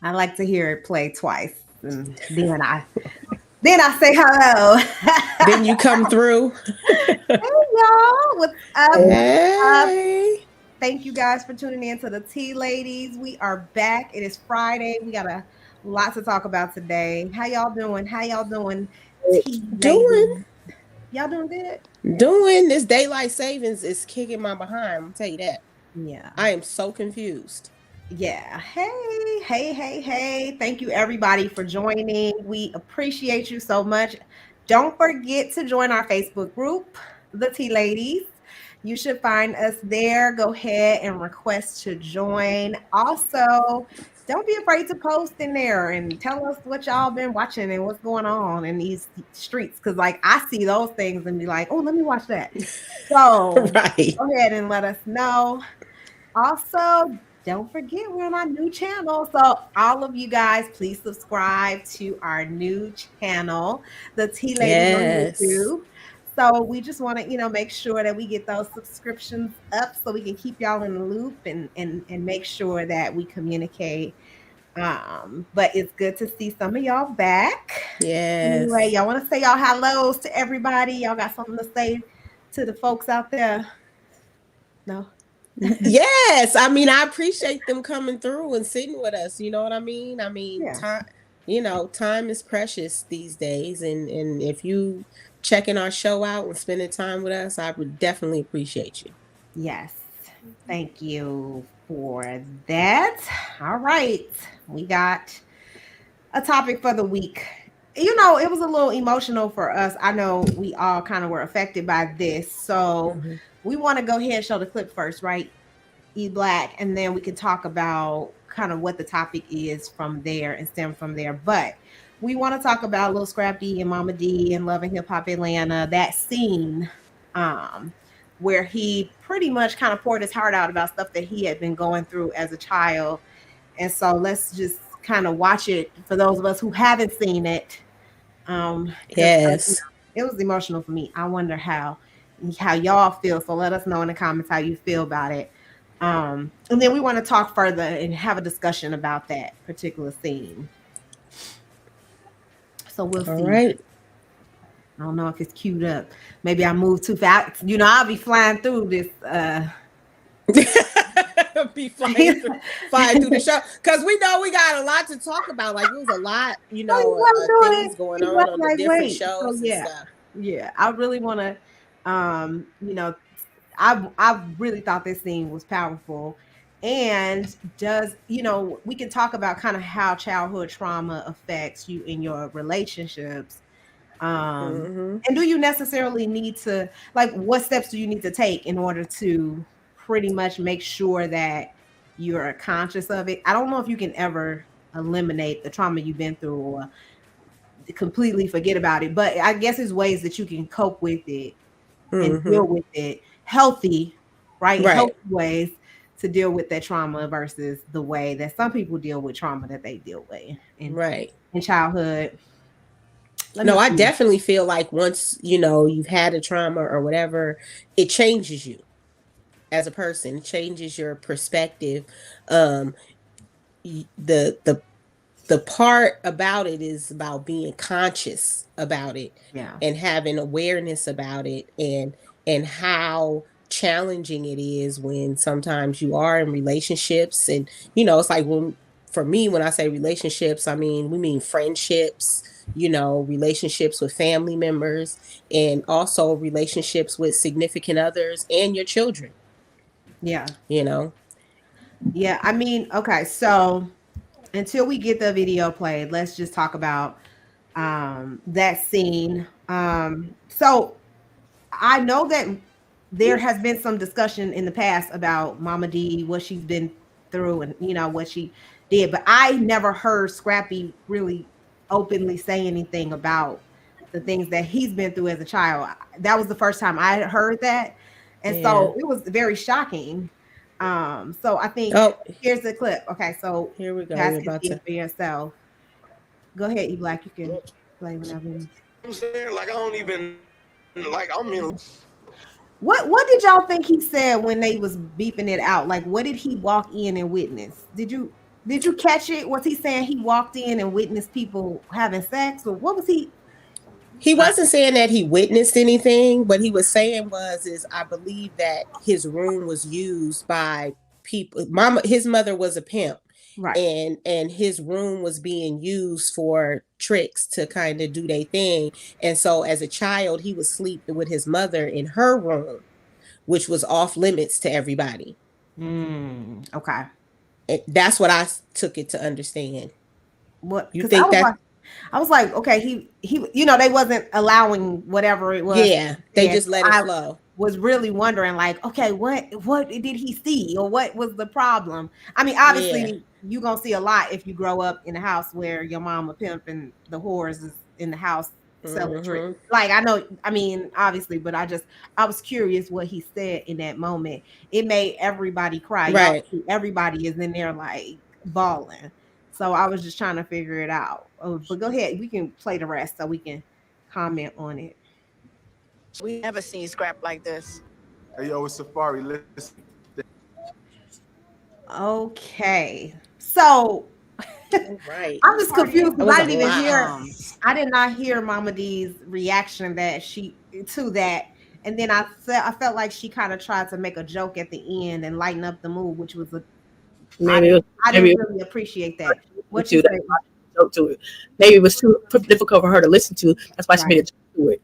I like to hear it play twice, and then I say hello. Then you come through. Hey y'all, what's up? Hey. Thank you guys for tuning in to the Tea Ladies. We are back. It is Friday. We got a lot to talk about today. How y'all doing? Doing. Y'all doing good? Doing. This daylight savings is kicking my behind. I'll tell you that. Yeah. I am so confused. Yeah. Hey. Thank you everybody for joining. We appreciate you so much. Don't forget to join our Facebook group, The Tea Ladies. You should find us there. Go ahead and request to join. Also, don't be afraid to post in there and tell us what y'all been watching and what's going on in these streets. Because like I see those things and be like, oh, let me watch that. So Right. Go ahead and let us know. Also, don't forget we're on our new channel. So all of you guys, please subscribe to our new channel, The Tea Ladies on YouTube. So we just want to, make sure that we get those subscriptions up so we can keep y'all in the loop and make sure that we communicate. But it's good to see some of y'all back. Yes. Anyway, y'all want to say y'all hellos to everybody? Y'all got something to say to the folks out there? No? Yes. I mean, I appreciate them coming through and sitting with us. You know what I mean? Yeah. Time is precious these days. And if you checking our show out and spending time with us, I would definitely appreciate you. Yes. Thank you for that. All right. We got a topic for the week. It was a little emotional for us. I know we all kind of were affected by this. So we want to go ahead and show the clip first, right? E Black, and then we can talk about kind of what the topic is from there and stem from there. But we want to talk about Lil Scrap D and Mama D and Love and Hip Hop Atlanta, that scene where he pretty much kind of poured his heart out about stuff that he had been going through as a child. And so let's just kind of watch it for those of us who haven't seen it. Yes. It was emotional for me. I wonder how y'all feel. So let us know in the comments how you feel about it. And then we want to talk further and have a discussion about that particular scene. So we'll see. All right. I don't know if it's queued up. Maybe I moved too fast. I'll be flying through this. be flying through the show, because we know we got a lot to talk about. Like, it was a lot, things going on the like, different wait. So shows and stuff. yeah, I really want to, I really thought this scene was powerful, and we can talk about kind of how childhood trauma affects you in your relationships. And do you necessarily need to, like, what steps do you need to take in order to pretty much make sure that you're conscious of it? I don't know if you can ever eliminate the trauma you've been through or completely forget about it, but I guess there's ways that you can cope with it and deal with it healthy, right? Right. Healthy ways to deal with that trauma versus the way that some people deal with trauma that they deal with in childhood. No, I definitely feel like once, you've had a trauma or whatever, it changes you as a person. It changes your perspective. The part about it is about being conscious about it, and having awareness about it, and how challenging it is when sometimes you are in relationships. And it's like, for me, when I say relationships, we mean friendships, relationships with family members, and also relationships with significant others and your children. Yeah. Yeah, okay, so until we get the video played, let's just talk about that scene. So I know that there has been some discussion in the past about Mama D, what she's been through, and what she did, but I never heard Scrappy really openly say anything about the things that he's been through as a child. That was the first time I had heard that, and so it was very shocking. So I think here's the clip. Okay, so here we go. Guys can see it for yourself. Go ahead, E Black. You can play whenever. I'm saying, like, I don't even, like, I'm in. What did y'all think he said when they was beeping it out? Like, what did he walk in and witness? Did you catch it? Was he saying he walked in and witnessed people having sex, or what was he? He wasn't saying that he witnessed anything. What he was saying is I believe that his room was used by people. His mother was a pimp. Right. And his room was being used for tricks to kind of do their thing. And so as a child, he was sleeping with his mother in her room, which was off limits to everybody. Okay. And that's what I took it to understand. What you think that? I was like, okay, he, they wasn't allowing whatever it was. Yeah, they just let it flow. Was really wondering, like, okay, what did he see, or what was the problem? Obviously, you're gonna see a lot if you grow up in a house where your mama pimp and the whores is in the house selling tricks. Like, I know, obviously, but I was curious what he said in that moment. It made everybody cry. Right. Everybody is in there like bawling. So I was just trying to figure it out. But go ahead, we can play the rest so we can comment on it. We never seen Scrap like this. Hey, yo, it's Safaree. Listen. Okay, so right. I'm just confused because I did not hear Mama D's reaction to that, and then I felt like she kind of tried to make a joke at the end and lighten up the mood, which was I didn't really appreciate that. What you say? Joke to it. Maybe it was too difficult for her to listen to. That's why she made a joke to it.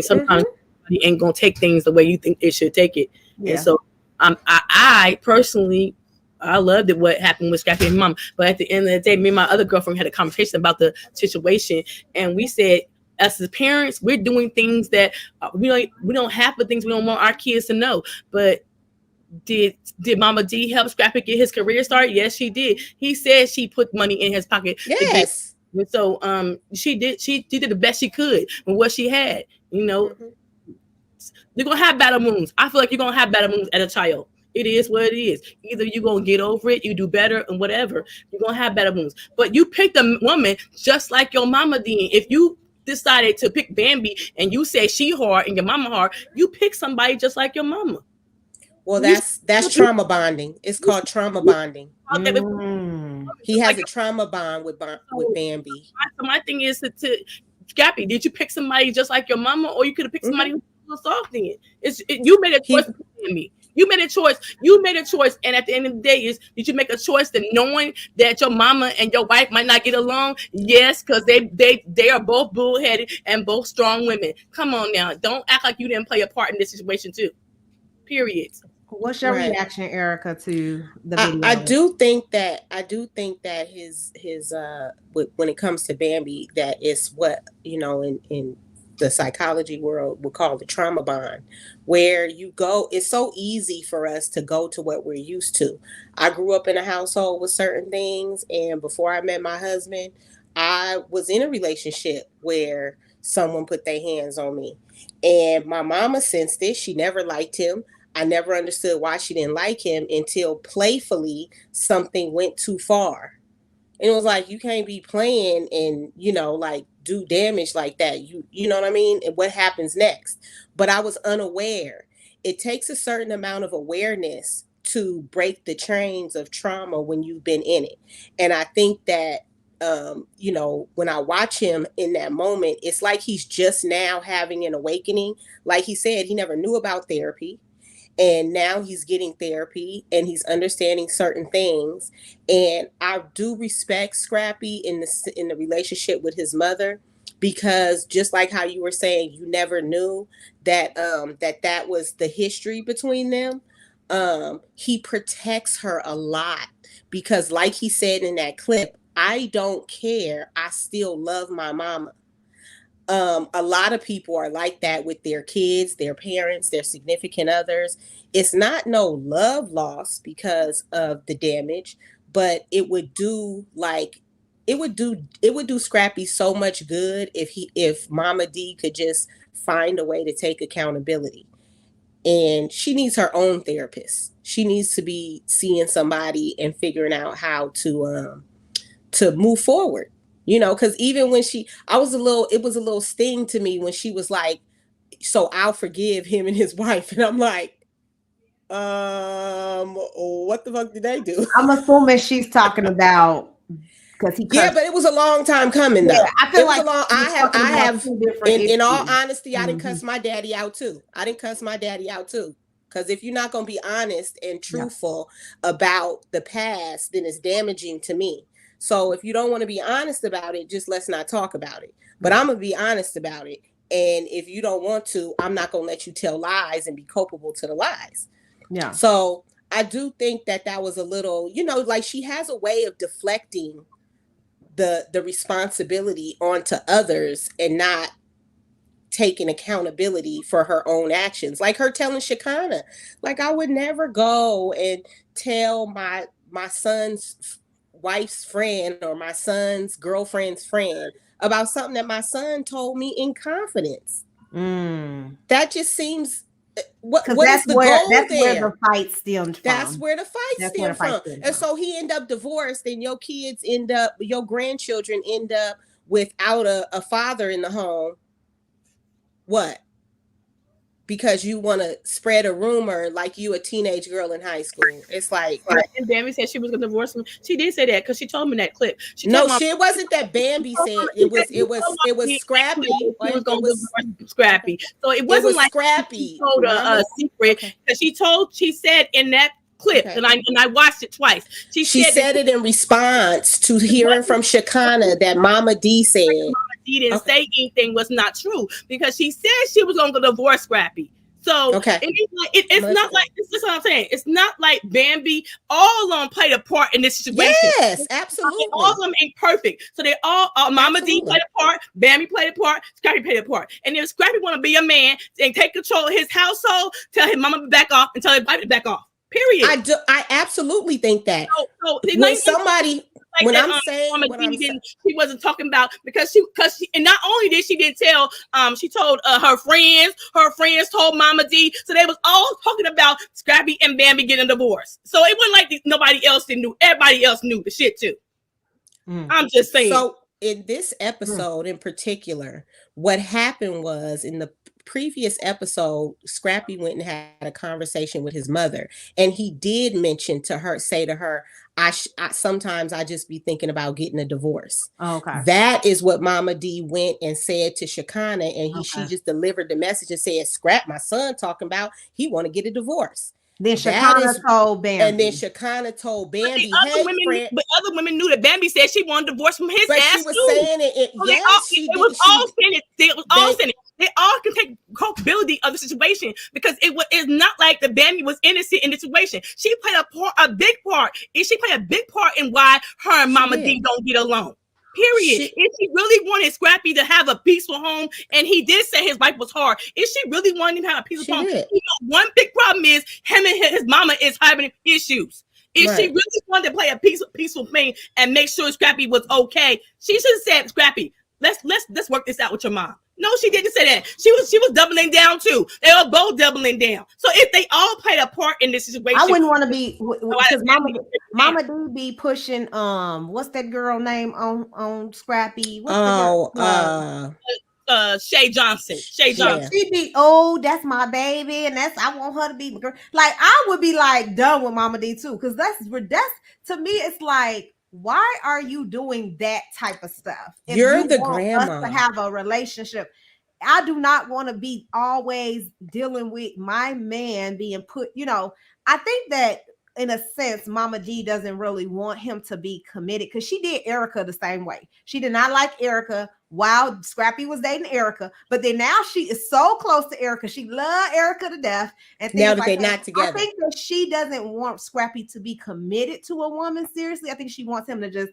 Sometimes you ain't gonna take things the way you think they should take it. Yeah. And so I personally, I loved it what happened with Scrappy and mom. But at the end of the day, me and my other girlfriend had a conversation about the situation, and we said, as the parents, we're doing things that we don't have the things we don't want our kids to know. But did Mama D help Scrappy get his career started? Yes, she did. He said she put money in his pocket. Yes. So she did the best she could with what she had. You're gonna have battle wounds. I feel like you're gonna have battle wounds as a child. It is what it is. Either you're gonna get over it, you do better, and whatever. You're gonna have battle wounds. But you picked a woman just like your mama did. If you decided to pick Bambi and you say she hard and your mama hard, you pick somebody just like your mama. Well, that's trauma bonding. It's called trauma bonding. He has a trauma bond with Bambi. So my thing is to Scrappy, did you pick somebody just like your mama, or you could have picked somebody who was soft in? You made a choice to pick Bambi. You made a choice. You made a choice. And at the end of the day, did you make a choice that knowing that your mama and your wife might not get along? Yes, because they are both bullheaded and both strong women. Come on now. Don't act like you didn't play a part in this situation too. Period. What's your reaction, Erica, to the video? I do think that his when it comes to Bambi, that is what, in the psychology world would call the trauma bond, where you go. It's so easy for us to go to what we're used to. I grew up in a household with certain things, and before I met my husband, I was in a relationship where someone put their hands on me, and my mama sensed it. She never liked him. I never understood why she didn't like him until playfully something went too far. And it was like, you can't be playing and, like do damage like that. You know what I mean? And what happens next? But I was unaware. It takes a certain amount of awareness to break the chains of trauma when you've been in it. And I think that, when I watch him in that moment, it's like he's just now having an awakening. Like he said, he never knew about therapy. And now he's getting therapy and he's understanding certain things. And I do respect Scrappy in the relationship with his mother, because just like how you were saying, you never knew that that was the history between them. He protects her a lot because, like he said in that clip, I don't care. I still love my mama. A lot of people are like that with their kids, their parents, their significant others. It's not no love loss because of the damage, but it would do Scrappy so much good if Mama D could just find a way to take accountability. And she needs her own therapist. She needs to be seeing somebody and figuring out how to move forward. Because even when it was a little sting to me when she was like, so I'll forgive him and his wife. And I'm like, what the fuck did they do? I'm assuming she's talking about because he. Yeah, but it was a long time coming though. Yeah, I feel like I have in all honesty, I Mm-hmm. didn't cuss my daddy out too. Because if you're not gonna be honest and truthful about the past, then it's damaging to me. So if you don't want to be honest about it, just let's not talk about it. But I'm going to be honest about it. And if you don't want to, I'm not going to let you tell lies and be culpable to the lies. Yeah. So I do think that was a little, like she has a way of deflecting the responsibility onto others and not taking accountability for her own actions. Like her telling Shekinah, like, I would never go and tell my son's wife's friend or my son's girlfriend's friend about something that my son told me in confidence. That just seems what is the goal there? Where the fight stems from. That's where the fight stems from. And so he end up divorced, and your grandchildren end up without a father in the home. What? Because you want to spread a rumor like you a teenage girl in high school. It's like, and Bambi said she was going to divorce him. She did say that because she told me that clip. It wasn't that Bambi said. It was Scrappy. She was going to divorce Scrappy. So it wasn't like Scrappy. She told a secret because she said in that clip, and I watched it twice. She said it in response to hearing from Shekinah that Mama D said. She didn't say anything was not true because she said she was going to divorce Scrappy. So it's not like this is what I'm saying. It's not like Bambi. All of them played a part in this situation. Yes, absolutely. All of them ain't perfect. So they all Mama D played a part, Bambi played a part, Scrappy played a part. And if Scrappy want to be a man and take control of his household, tell his mama to back off and tell his wife to back off. Period. I absolutely think that. So when somebody. Like when that, I'm saying, she wasn't talking about because she and not only did she didn't tell, she told her friends told Mama D, so they was all talking about Scrappy and Bambi getting a divorce. So it wasn't like nobody else didn't know. Everybody else knew the shit too. I'm just saying. So in this episode in particular, what happened was in the previous episode, Scrappy went and had a conversation with his mother, and he did say to her, I sometimes I just be thinking about getting a divorce. Oh, okay. That is what Mama D went and said to Shekinah, and she just delivered the message and said, Scrap, my son talking about he want to get a divorce. Then That Shekinah is, told Bambi. and then Shekinah told Bambi, "Hey, friend." But other women knew that Bambi said she wanted a divorce from his But ass she was too. saying it. So Yes, she it did. was all saying it was all saying it. They all can take culpability of the situation because it's not like the Bambi was innocent in the situation. She played a big part. And she played a big part in why her and Mama D don't get along. Period. If she really wanted Scrappy to have a peaceful home, and he did say his wife was hard, if she really wanted him to have a peaceful home, one big problem is him and his mama is having issues. If she really wanted to play a peaceful thing and make sure Scrappy was okay, she should have said, Scrappy, let's work this out with your mom. No, she didn't say that. She was doubling down too. They were both doubling down. So if they all played a part in this situation, I wouldn't want to be because Mama D be pushing what's that girl name on Scrappy? Shay Johnson. Shay Johnson. She be, that's my baby, and I want her to be the girl. Like I would be like done with Mama D too, because that's to me, it's like, why are you doing that type of stuff? If You're you the want grandma us to have a relationship. I do not want to be always dealing with my man being put, I think that in a sense, Mama D doesn't really want him to be committed because she did Erica the same way. She did not like Erica while Scrappy was dating Erica, but then now she is so close to Erica. She loved Erica to death. And now that they're not together. I think that she doesn't want Scrappy to be committed to a woman seriously. I think she wants him to just,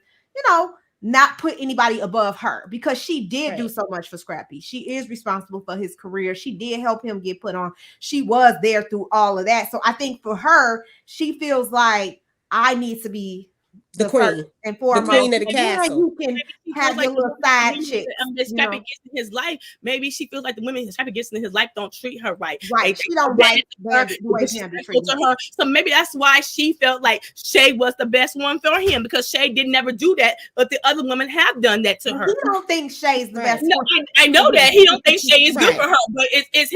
not put anybody above her because she did do so much for Scrappy. She is responsible for his career. She did help him get put on. She was there through all of that. So I think for her, she feels like I need to be the queen and foremost. The queen of the castle. You can have your little side chick. Scrappy gets in his life. Maybe she feels like the women Scrappy gets in his life don't treat her right. Right. She don't like the way Bambi treats her. So maybe that's why she felt like Shay was the best one for him because Shay did never do that, but the other women have done that to her. He don't think Shay's the best. No, I know that he don't think Shay is good for her, but it's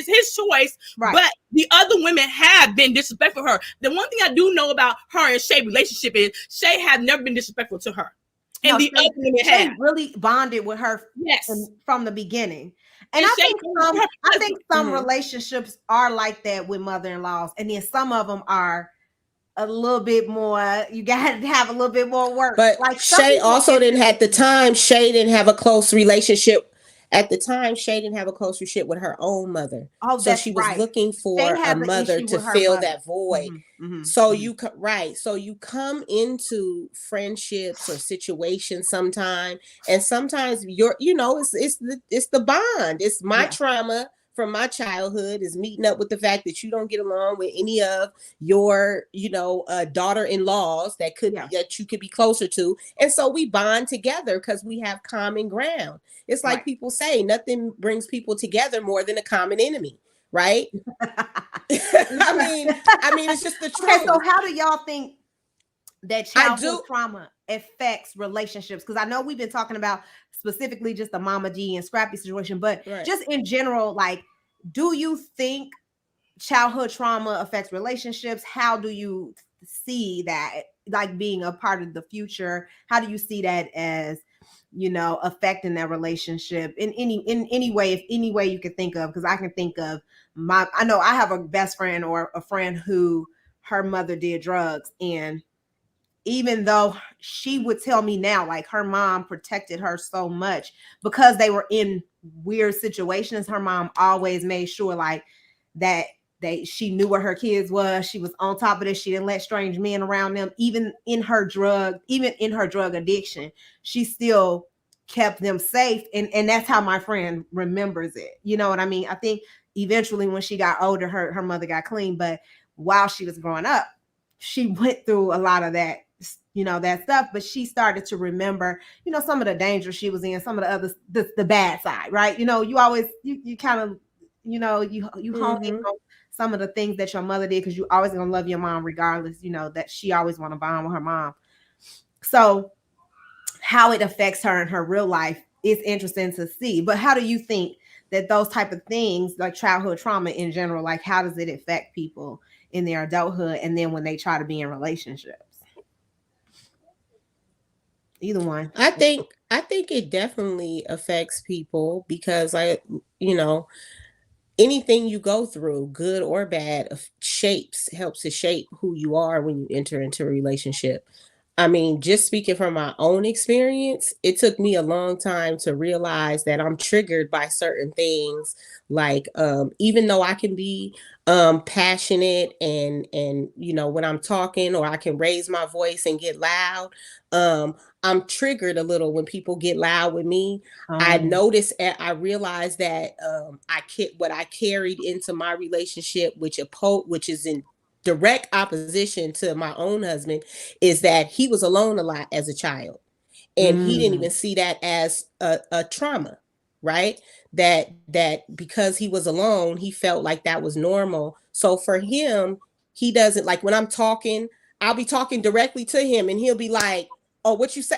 his choice. Right. But the other women have been disrespectful for her. The one thing I do know about her and Shay relationship is Shay have never been disrespectful to her. And the other women have really bonded with her from the beginning. And I think some relationships are like that with mother-in-laws, and then some of them are a little bit more. You got to have a little bit more work. But like Shay also didn't have the time. Shay didn't have a close relationship. At the time, Shay didn't have a close relationship with her own mother. So she was looking for a mother to fill that void. So you come into friendships or situations sometime, and sometimes it's the bond. It's my trauma from my childhood is meeting up with the fact that you don't get along with any of your, daughter-in-laws that you could be closer to. And so we bond together because we have common ground. It's like people say, nothing brings people together more than a common enemy, right? I mean, it's just the truth. Okay, so how do y'all think that childhood trauma affects relationships? Because I know we've been talking about specifically just the Mama D and Scrappy situation, but just in general, like, do you think childhood trauma affects relationships? How do you see that, like, being a part of the future? How do you see that as, affecting that relationship in any way, if any way you can think of? Because I can think of I know I have a best friend or a friend who her mother did drugs, and even though she would tell me now, like, her mom protected her so much because they were in weird situations, her mom always made sure like that she knew where her kids was. She was on top of this. She didn't let strange men around them. Even in her drug addiction, she still kept them safe. And that's how my friend remembers it. You know what I mean? I think eventually when she got older, her mother got clean, but while she was growing up, she went through a lot of that, that stuff, but she started to remember, some of the danger she was in, some of the other, the bad side, right? You always, you kind of, you hone in on some of the things that your mother did, because you always gonna love your mom regardless, that she always want to bond with her mom. So how it affects her in her real life is interesting to see. But how do you think that those type of things, like childhood trauma in general, like how does it affect people in their adulthood and then when they try to be in relationships? Either one. I think it definitely affects people because anything you go through, good or bad, helps to shape who you are when you enter into a relationship. I mean, just speaking from my own experience, it took me a long time to realize that I'm triggered by certain things. Like, even though I can be passionate and when I'm talking, or I can raise my voice and get loud, I'm triggered a little when people get loud with me. I realized that what I carried into my relationship, which is in direct opposition to my own husband, is that he was alone a lot as a child, and he didn't even see that as a trauma, right? That because he was alone, he felt like that was normal. So for him, he doesn't like when I'm talking, I'll be talking directly to him and he'll be like, "Oh, what you say?"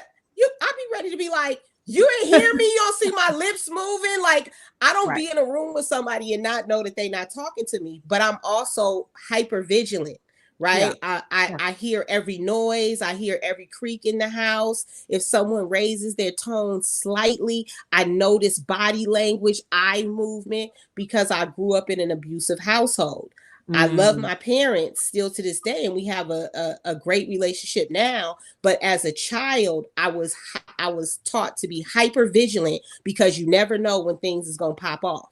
I'll be ready to be like, "You ain't hear me? You don't see my lips moving?" Like, I don't be in a room with somebody and not know that they're not talking to me, but I'm also hyper vigilant, right? I hear every noise. I hear every creak in the house. If someone raises their tone slightly, I notice body language, eye movement, because I grew up in an abusive household. I love my parents still to this day, and we have a great relationship now. But as a child, I was taught to be hyper vigilant, because you never know when things is gonna pop off,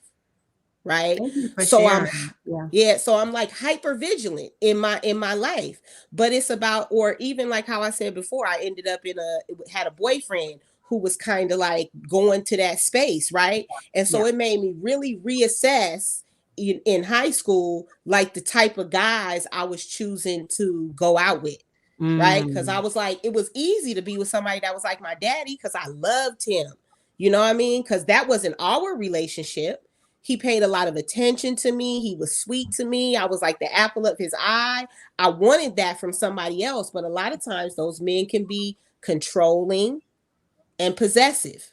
right? So I'm like hyper vigilant in my life. But it's about, or even like how I said before, I ended up had a boyfriend who was kind of like going to that space, right? And so it made me really reassess in high school, like the type of guys I was choosing to go out with, right? Because I was like, it was easy to be with somebody that was like my daddy, because I loved him. You know what I mean? Because that wasn't our relationship. He paid a lot of attention to me. He was sweet to me. I was like the apple of his eye. I wanted that from somebody else. But a lot of times those men can be controlling and possessive.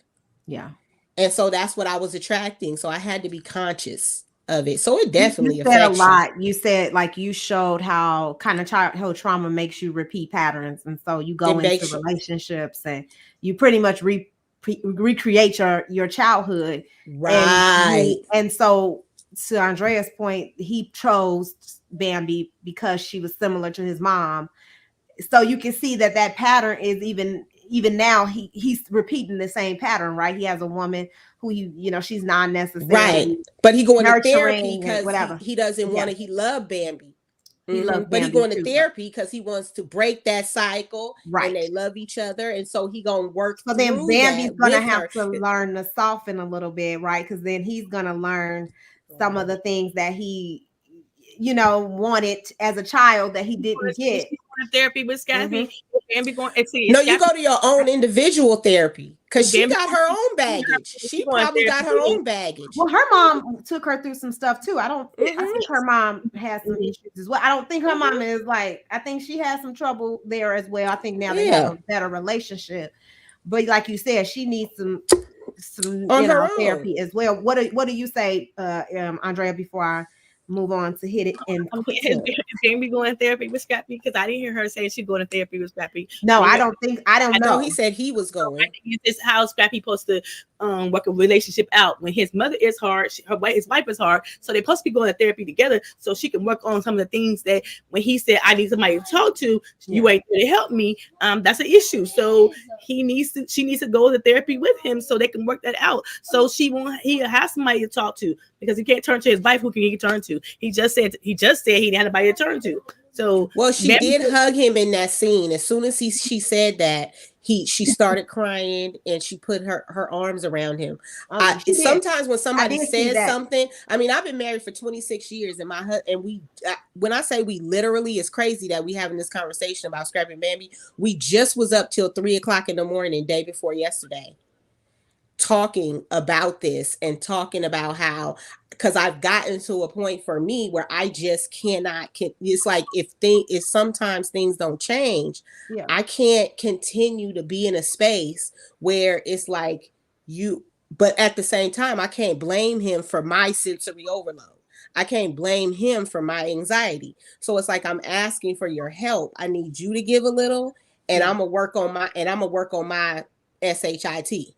Yeah. And so that's what I was attracting. So I had to be conscious of it. So it definitely you said affects a lot. You said, like, you showed how kind of childhood trauma makes you repeat patterns. And so you go into relationships and you pretty much recreate your childhood. Right. And so to Andrea's point, he chose Bambi because she was similar to his mom. So you can see that pattern is even now he's repeating the same pattern, right? He has a woman who she's not necessarily right, but he going to therapy because he doesn't want to. He loved Bambi. He loves but Bambi he going to too, therapy because he wants to break that cycle, right? And they love each other, and so he gonna work. So then Bambi's gonna have to learn to soften a little bit, right? Because then he's gonna learn some of the things that he wanted as a child that he didn't get. Therapy with Scabby. Bambi going. No, you go to your own individual therapy, because she got her own baggage. She probably got her own baggage. Well, her mom took her through some stuff too. I think her mom has some issues as well. I don't think her mom is like. I think she has some trouble there as well. I think now they have a better relationship. But like you said, she needs some therapy as well. What do you say, Andrea, before I move on to hit it? And Bambi going to therapy with Scrappy? Because I didn't hear her say she's going to therapy with Scrappy. No, I don't know. He said he was going. This is how Scrappy supposed to work a relationship out. When his mother is hard, his wife is hard, so they're supposed to be going to therapy together, so she can work on some of the things that when he said, "I need somebody to talk to," you ain't there to help me. That's an issue. So she needs to go to therapy with him so they can work that out. So he'll have somebody to talk to, because he can't turn to his wife. Who can he turn to? He just said he didn't have nobody to turn to. So she did hug him in that scene. As soon as she said that, she started crying and she put her arms around him. Sometimes when somebody says something, I mean, I've been married for 26 years, and when I say we literally, it's crazy that we having this conversation about Scrappy and Bambi. We just was up till 3:00 in the morning, day before yesterday, talking about this and talking about how, because I've gotten to a point for me where I just it's like if sometimes things don't change, I can't continue to be in a space where it's like but at the same time, I can't blame him for my sensory overload. I can't blame him for my anxiety. So it's like, I'm asking for your help. I need you to give a little, and I'm gonna work on my SHIT.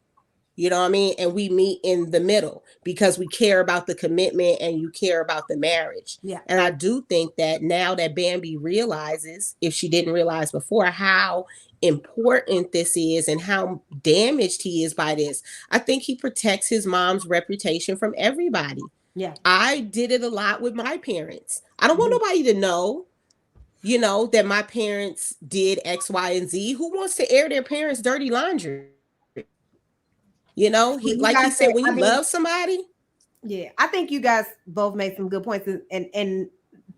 You know what I mean? And we meet in the middle because we care about the commitment and you care about the marriage. Yeah. And I do think that now that Bambi realizes, if she didn't realize before, how important this is and how damaged he is by this, I think he protects his mom's reputation from everybody. Yeah. I did it a lot with my parents. I don't want nobody to know, you know, that my parents did X, Y, and Z. Who wants to air their parents' dirty laundry? You know, he like he said, when you love somebody. Yeah, I think you guys both made some good points, and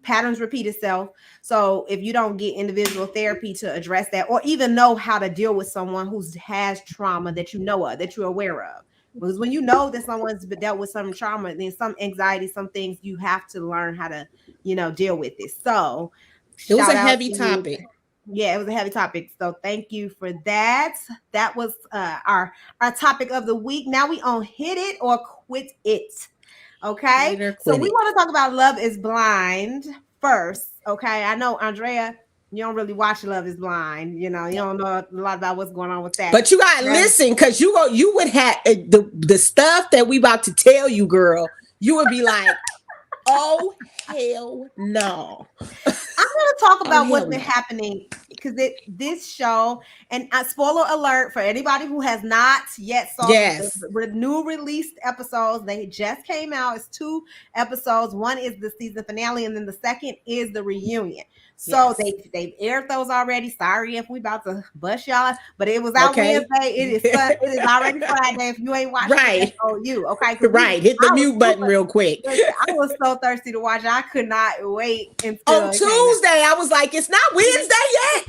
patterns repeat itself. So if you don't get individual therapy to address that, or even know how to deal with someone who has trauma that you know of, that you're aware of, because when you know that someone's dealt with some trauma, then some anxiety, some things, you have to learn how to, you know, deal with it. So it was a heavy topic. Yeah, it was a heavy topic. So thank you for that. That was our topic of the week. Now we on Hit It or Quit It. Okay. So we want to talk about Love is Blind first. Okay. I know, Andrea, you don't really watch Love is Blind. You know, you don't know a lot about what's going on with that. But you got to listen, because you would have the stuff that we about to tell you, girl. You would be like, oh, hell no. I'm going to talk about what's been happening, because this show, and spoiler alert for anybody who has not yet saw the new released episodes. They just came out. It's 2 episodes. One is the season finale, and then the second is the reunion. So they've aired those already. Sorry if we about to bust y'all, but it was out Wednesday. It is already Friday. If you ain't watching it, you okay? Right. Hit the mute button real quick. I was so thirsty to watch it. I could not wait until on Tuesday. I was like, it's not Wednesday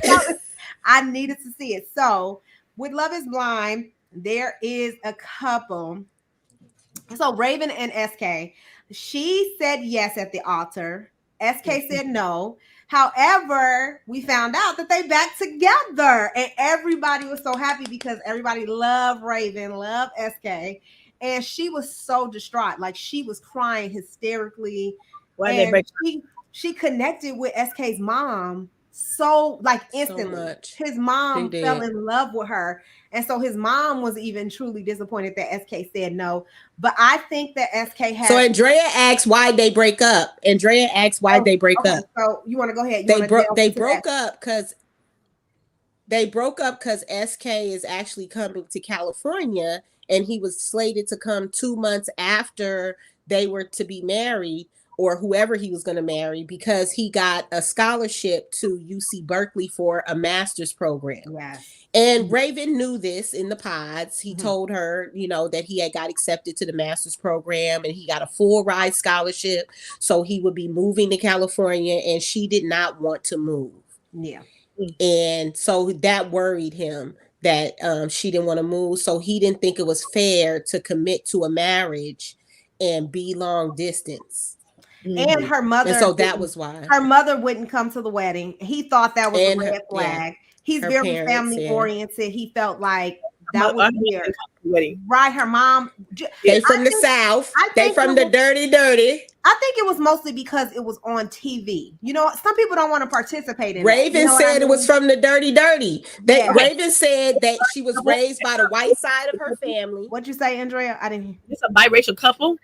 yet. I needed to see it. So with Love is Blind, there is a couple. So Raven and SK, she said yes at the altar. SK said no. However, we found out that they back together, and everybody was so happy because everybody loved Raven, loved SK, and she was so distraught. Like, she was crying hysterically. Why they break? She connected with SK's mom so like instantly. So his mom fell in love with her, and so his mom was even truly disappointed that SK said no. But I think that SK has. So Andrea asked why they break up. They break up. So you want to go ahead? They broke up because SK is actually coming to California, and he was slated to come 2 months after they were to be married, or whoever he was going to marry, because he got a scholarship to UC Berkeley for a master's program. Yes. And Raven knew this in the pods. He told her, you know, that he had got accepted to the master's program and he got a full ride scholarship. So he would be moving to California, and she did not want to move. Yeah. And so that worried him, that she didn't want to move. So he didn't think it was fair to commit to a marriage and be long distance. And her mother, and so that was why her mother wouldn't come to the wedding. He thought that was a red flag. He's very family oriented. He felt like that was weird. Right? Her mom. They from the South. They from the dirty. I think it was mostly because it was on TV. You know, some people don't want to participate in Raven said it was from the dirty. Raven said that she was raised by the white side of her family. What'd you say, Andrea? I didn't hear. It's a biracial couple.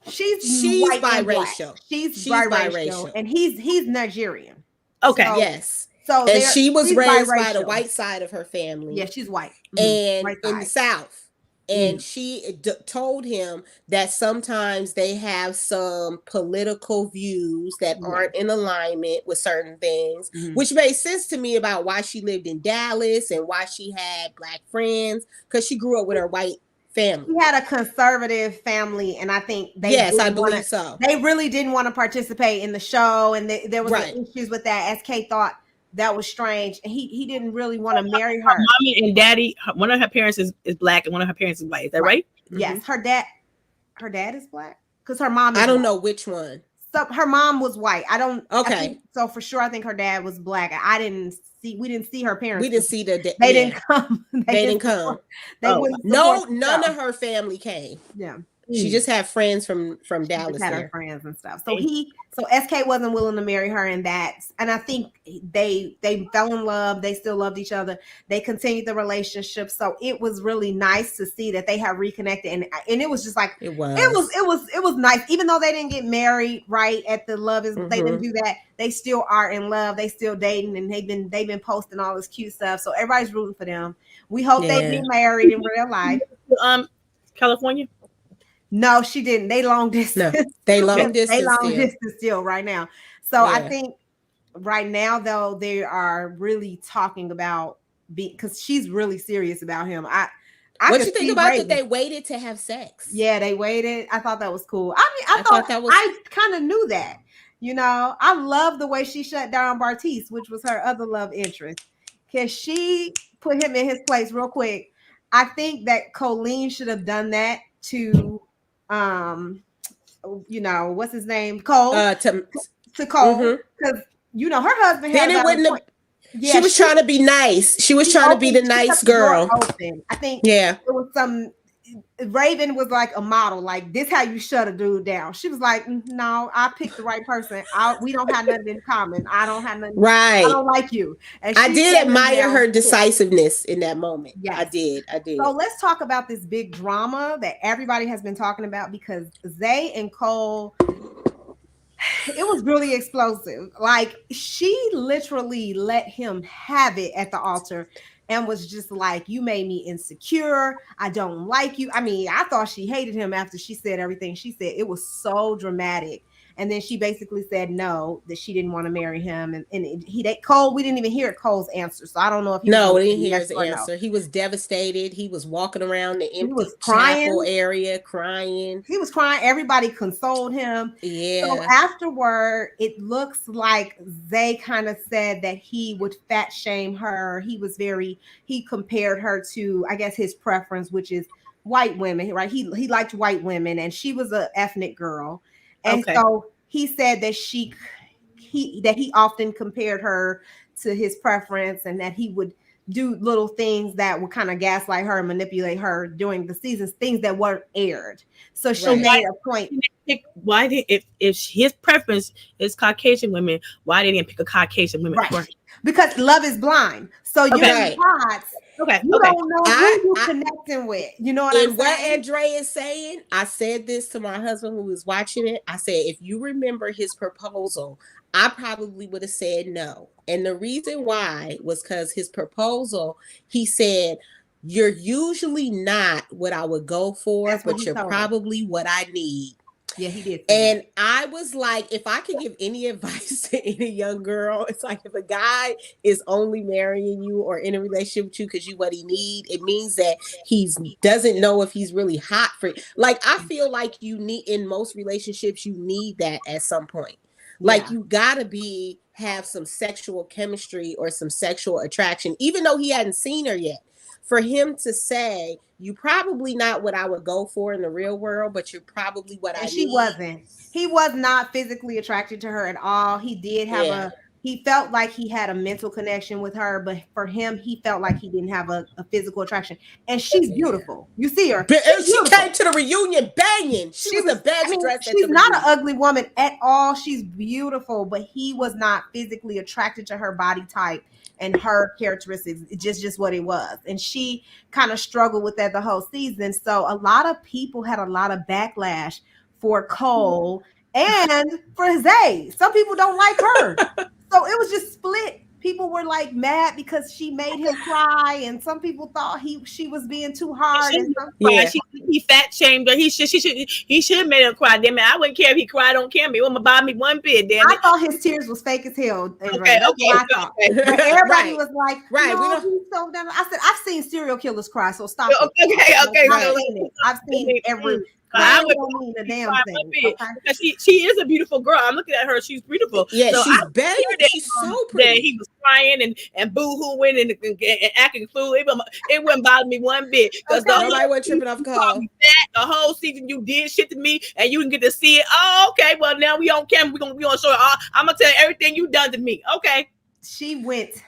She's biracial. She's biracial, and he's Nigerian. Okay. So, yes. So and she was raised by the white side of her family. Yeah, she's white. And in the South. And she told him that sometimes they have some political views that aren't in alignment with certain things, which made sense to me about why she lived in Dallas and why she had Black friends, because she grew up with her white family. She had a conservative family, and I think I believe so. They really didn't want to participate in the show, and there was issues with that. SK thought that was strange, and he didn't really want to marry her. Mommy and daddy, one of her parents is Black, and one of her parents is white. Is that right? Yes, her dad is Black, because her mom. I don't know which one. So her mom was white. I don't. Okay. So for sure, I think her dad was Black. We didn't see her parents. We didn't see they didn't come. They didn't come. None of her family came. Yeah. She just had friends from Dallas. Just had her friends and stuff. So SK wasn't willing to marry her, and I think they fell in love. They still loved each other. They continued the relationship. So it was really nice to see that they have reconnected, and it was just like it was nice. Even though they didn't get married right at the Love Is, they didn't do that. They still are in love. They still dating, and they've been posting all this cute stuff. So everybody's rooting for them. We hope they get married in real life. California. No, she didn't. They long distance. No, they long distance. They long distance still right now. So I think right now though they are really talking about because she's really serious about him. What you think about that they waited to have sex? Yeah, they waited. I thought that was cool. I mean, I thought that was. I kind of knew that. You know, I love the way she shut down Bartiz, which was her other love interest, because she put him in his place real quick. I think that Colleen should have done that to. You know, what's his name? Cole. To Cole. Because you know her husband had she was trying to be nice. She was trying to be the nice girl. I think it was some Raven was like a model, like this how you shut a dude down. She was like, no, I picked the right person. We don't have nothing in common. I don't have nothing. Right. I don't like you. And I did admire her decisiveness in that moment. Yeah, I did. So let's talk about this big drama that everybody has been talking about because Zay and Cole, it was really explosive. Like she literally let him have it at the altar. And was just like, you made me insecure. I don't like you. I mean, I thought she hated him after she said everything she said. It was so dramatic. And then she basically said no, that she didn't want to marry him. And Cole, we didn't even hear Cole's answer. So I don't know if we didn't hear his answer. No. He was devastated. He was walking around the empty chapel area crying. He was crying. Everybody consoled him. Yeah. So afterward, it looks like Zay kind of said that he would fat shame her. He compared her to, I guess, his preference, which is white women, right? He liked white women, and she was an ethnic girl. And so he said that he often compared her to his preference and that he would do little things that would kind of gaslight her and manipulate her during the seasons, things that weren't aired. So she made a point. Why did if his preference is Caucasian women, why didn't he pick a Caucasian woman? Right. Because love is blind. So you're not. You don't know who you're connecting with. You know what I'm saying? What Andrea is saying, I said this to my husband who was watching it. I said, if you remember his proposal, I probably would have said no. And the reason why was because his proposal, he said, you're usually not what I would go for, but you're probably what I need. Yeah, he did. And I was like, if I could give any advice to any young girl, it's like if a guy is only marrying you or in a relationship with you because you what he need, it means that he doesn't know if he's really hot for you. Like, I feel like you need, in most relationships, you need that at some point. Like, you gotta have some sexual chemistry or some sexual attraction, even though he hadn't seen her yet. For him to say, you probably not what I would go for in the real world, but you're probably what I need. She wasn't. He was not physically attracted to her at all. He did have he felt like he had a mental connection with her, but for him, he felt like he didn't have a physical attraction. And she's beautiful. You see her. She came to the reunion banging. She was the best dressed. She's not an ugly woman at all. She's beautiful, but he was not physically attracted to her body type and her characteristics. It's just what it was. And she kind of struggled with that the whole season. So a lot of people had a lot of backlash for Cole and for Zay. Some people don't like her. So it was just split. People were like mad because she made him cry, and some people thought she was being too hard. He fat shamed her. He should have made him cry. Damn it, I wouldn't care if he cried on camera. He wouldn't bother me one bit. Damn it. I thought his tears was fake as hell. Okay. But everybody was like, no, he's so down. I said, I've seen serial killers cry, so stop. I've seen every. I don't mean a damn thing. Because she is a beautiful girl. I'm looking at her; she's beautiful. Yeah, so she's better. She's so pretty. He was crying and boo-hooing and acting fool. It wouldn't bother me one bit. Because nobody was tripping off Cole. The whole season you did shit to me, and you didn't get to see it. Oh, okay. Well, now we on camera. We gonna show it. I'm gonna tell you everything you done to me. Okay. She went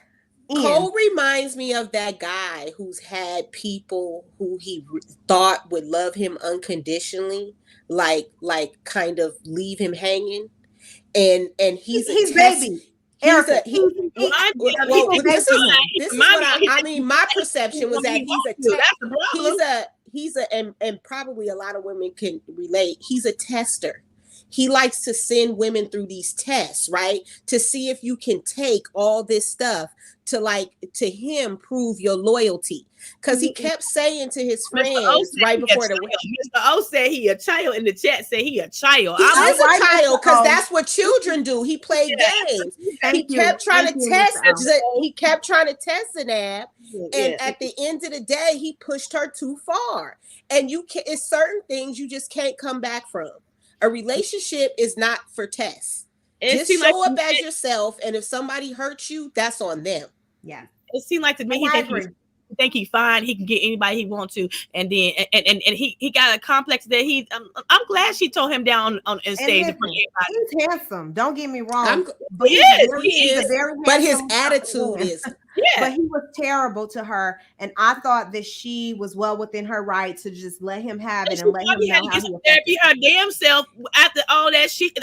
Cole reminds me of that guy who's had people who he thought would love him unconditionally, like kind of leave him hanging, and he's baby. Erica, listen. This is what I mean. My perception was that he's a and probably a lot of women can relate. He's a tester. He likes to send women through these tests, right? To see if you can take all this stuff to him prove your loyalty. Because he kept saying to his friends right before the Mr. O said he a child in the chat, said he a child. He is a child because that's what children do. He played games. He kept trying to test Zanab, and at the end of the day, he pushed her too far. And it's certain things you just can't come back from. A relationship is not for tests. Just show up as yourself, and if somebody hurts you, that's on them. Yeah. It seemed like to me he think he's fine. He can get anybody he wants to, and then and he got a complex that he. I'm glad she told him down on stage. He's handsome. Don't get me wrong. But he is. But his attitude is. Yeah. But he was terrible to her, and I thought that she was well within her right to just let him have it and let him know how he therapy her damn self after all that shit,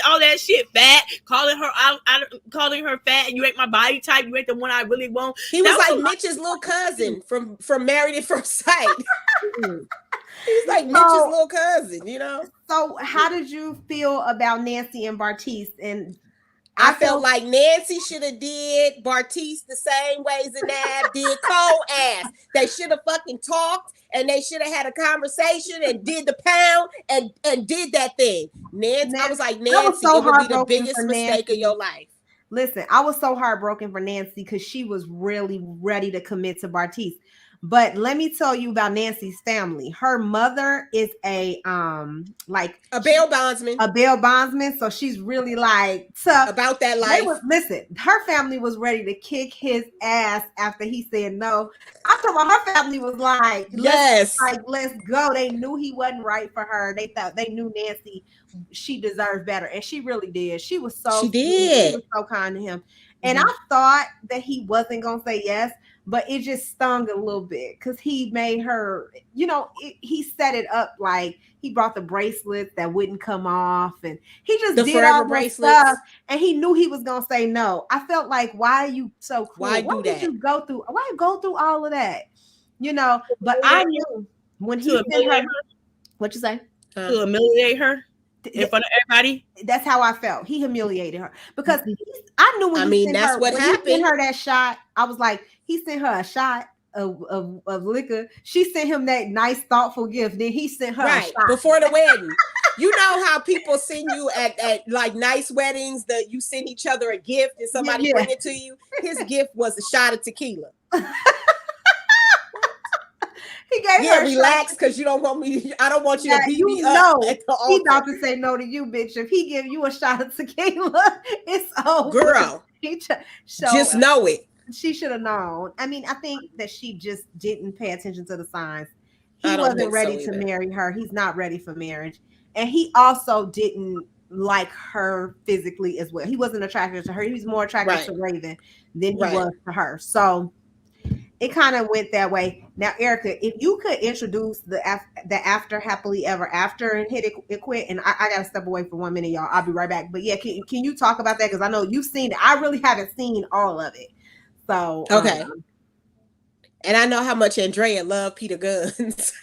fat, calling her fat. You ain't my body type. You ain't the one I really want. He was like Mitch's little cousin from Married at First Sight. He's like Mitch's little cousin, you know. So, how did you feel about Nancy and Bartise? And I felt like Nancy should have did Bartise the same way Zanab did Cole ass. They should have fucking talked, and they should have had a conversation and did the pound and did that thing. Nancy, I was like, Nancy, it would be the biggest mistake of your life. Listen, I was so heartbroken for Nancy because she was really ready to commit to Bartise. But let me tell you about Nancy's family. Her mother is a bail bondsman. So she's really like tough about that life. Listen, her family was ready to kick his ass after he said no. I'm talking about her family was like, let's go. They knew he wasn't right for her. They knew Nancy, she deserved better, and she really did. She was so kind to him, and I thought that he wasn't gonna say yes. But it just stung a little bit because he made her, he set it up like he brought the bracelets that wouldn't come off, and he just did all this stuff, and he knew he was gonna say no. I felt like, why are you so cruel? Why you go through all of that? But I knew when he sent her. What you say? To humiliate her in front of everybody. That's how I felt. He humiliated her because I knew when he sent her that shot. I was like, he sent her a shot of liquor. She sent him that nice, thoughtful gift. Then he sent her a shot before the wedding. You know how people send you at like nice weddings that you send each other a gift and somebody bring it to you. His gift was a shot of tequila. He gave her relax, because you don't want me. I don't want you to beat me up at the altar. He's about to say no to you, bitch. If he give you a shot of tequila, it's over. Girl, just know it. She should have known. I mean, I think that she just didn't pay attention to the signs. He wasn't ready to marry her. He's not ready for marriage. And he also didn't like her physically as well. He wasn't attracted to her. He was more attracted to Raven than he was to her. So it kind of went that way. Now, Erica, if you could introduce the after happily ever after and hit it quit, and I got to step away for 1 minute, y'all. I'll be right back. But yeah, can you talk about that? Because I know you've seen it. I really haven't seen all of it. So okay. And I know how much Andrea loved Peter Guns.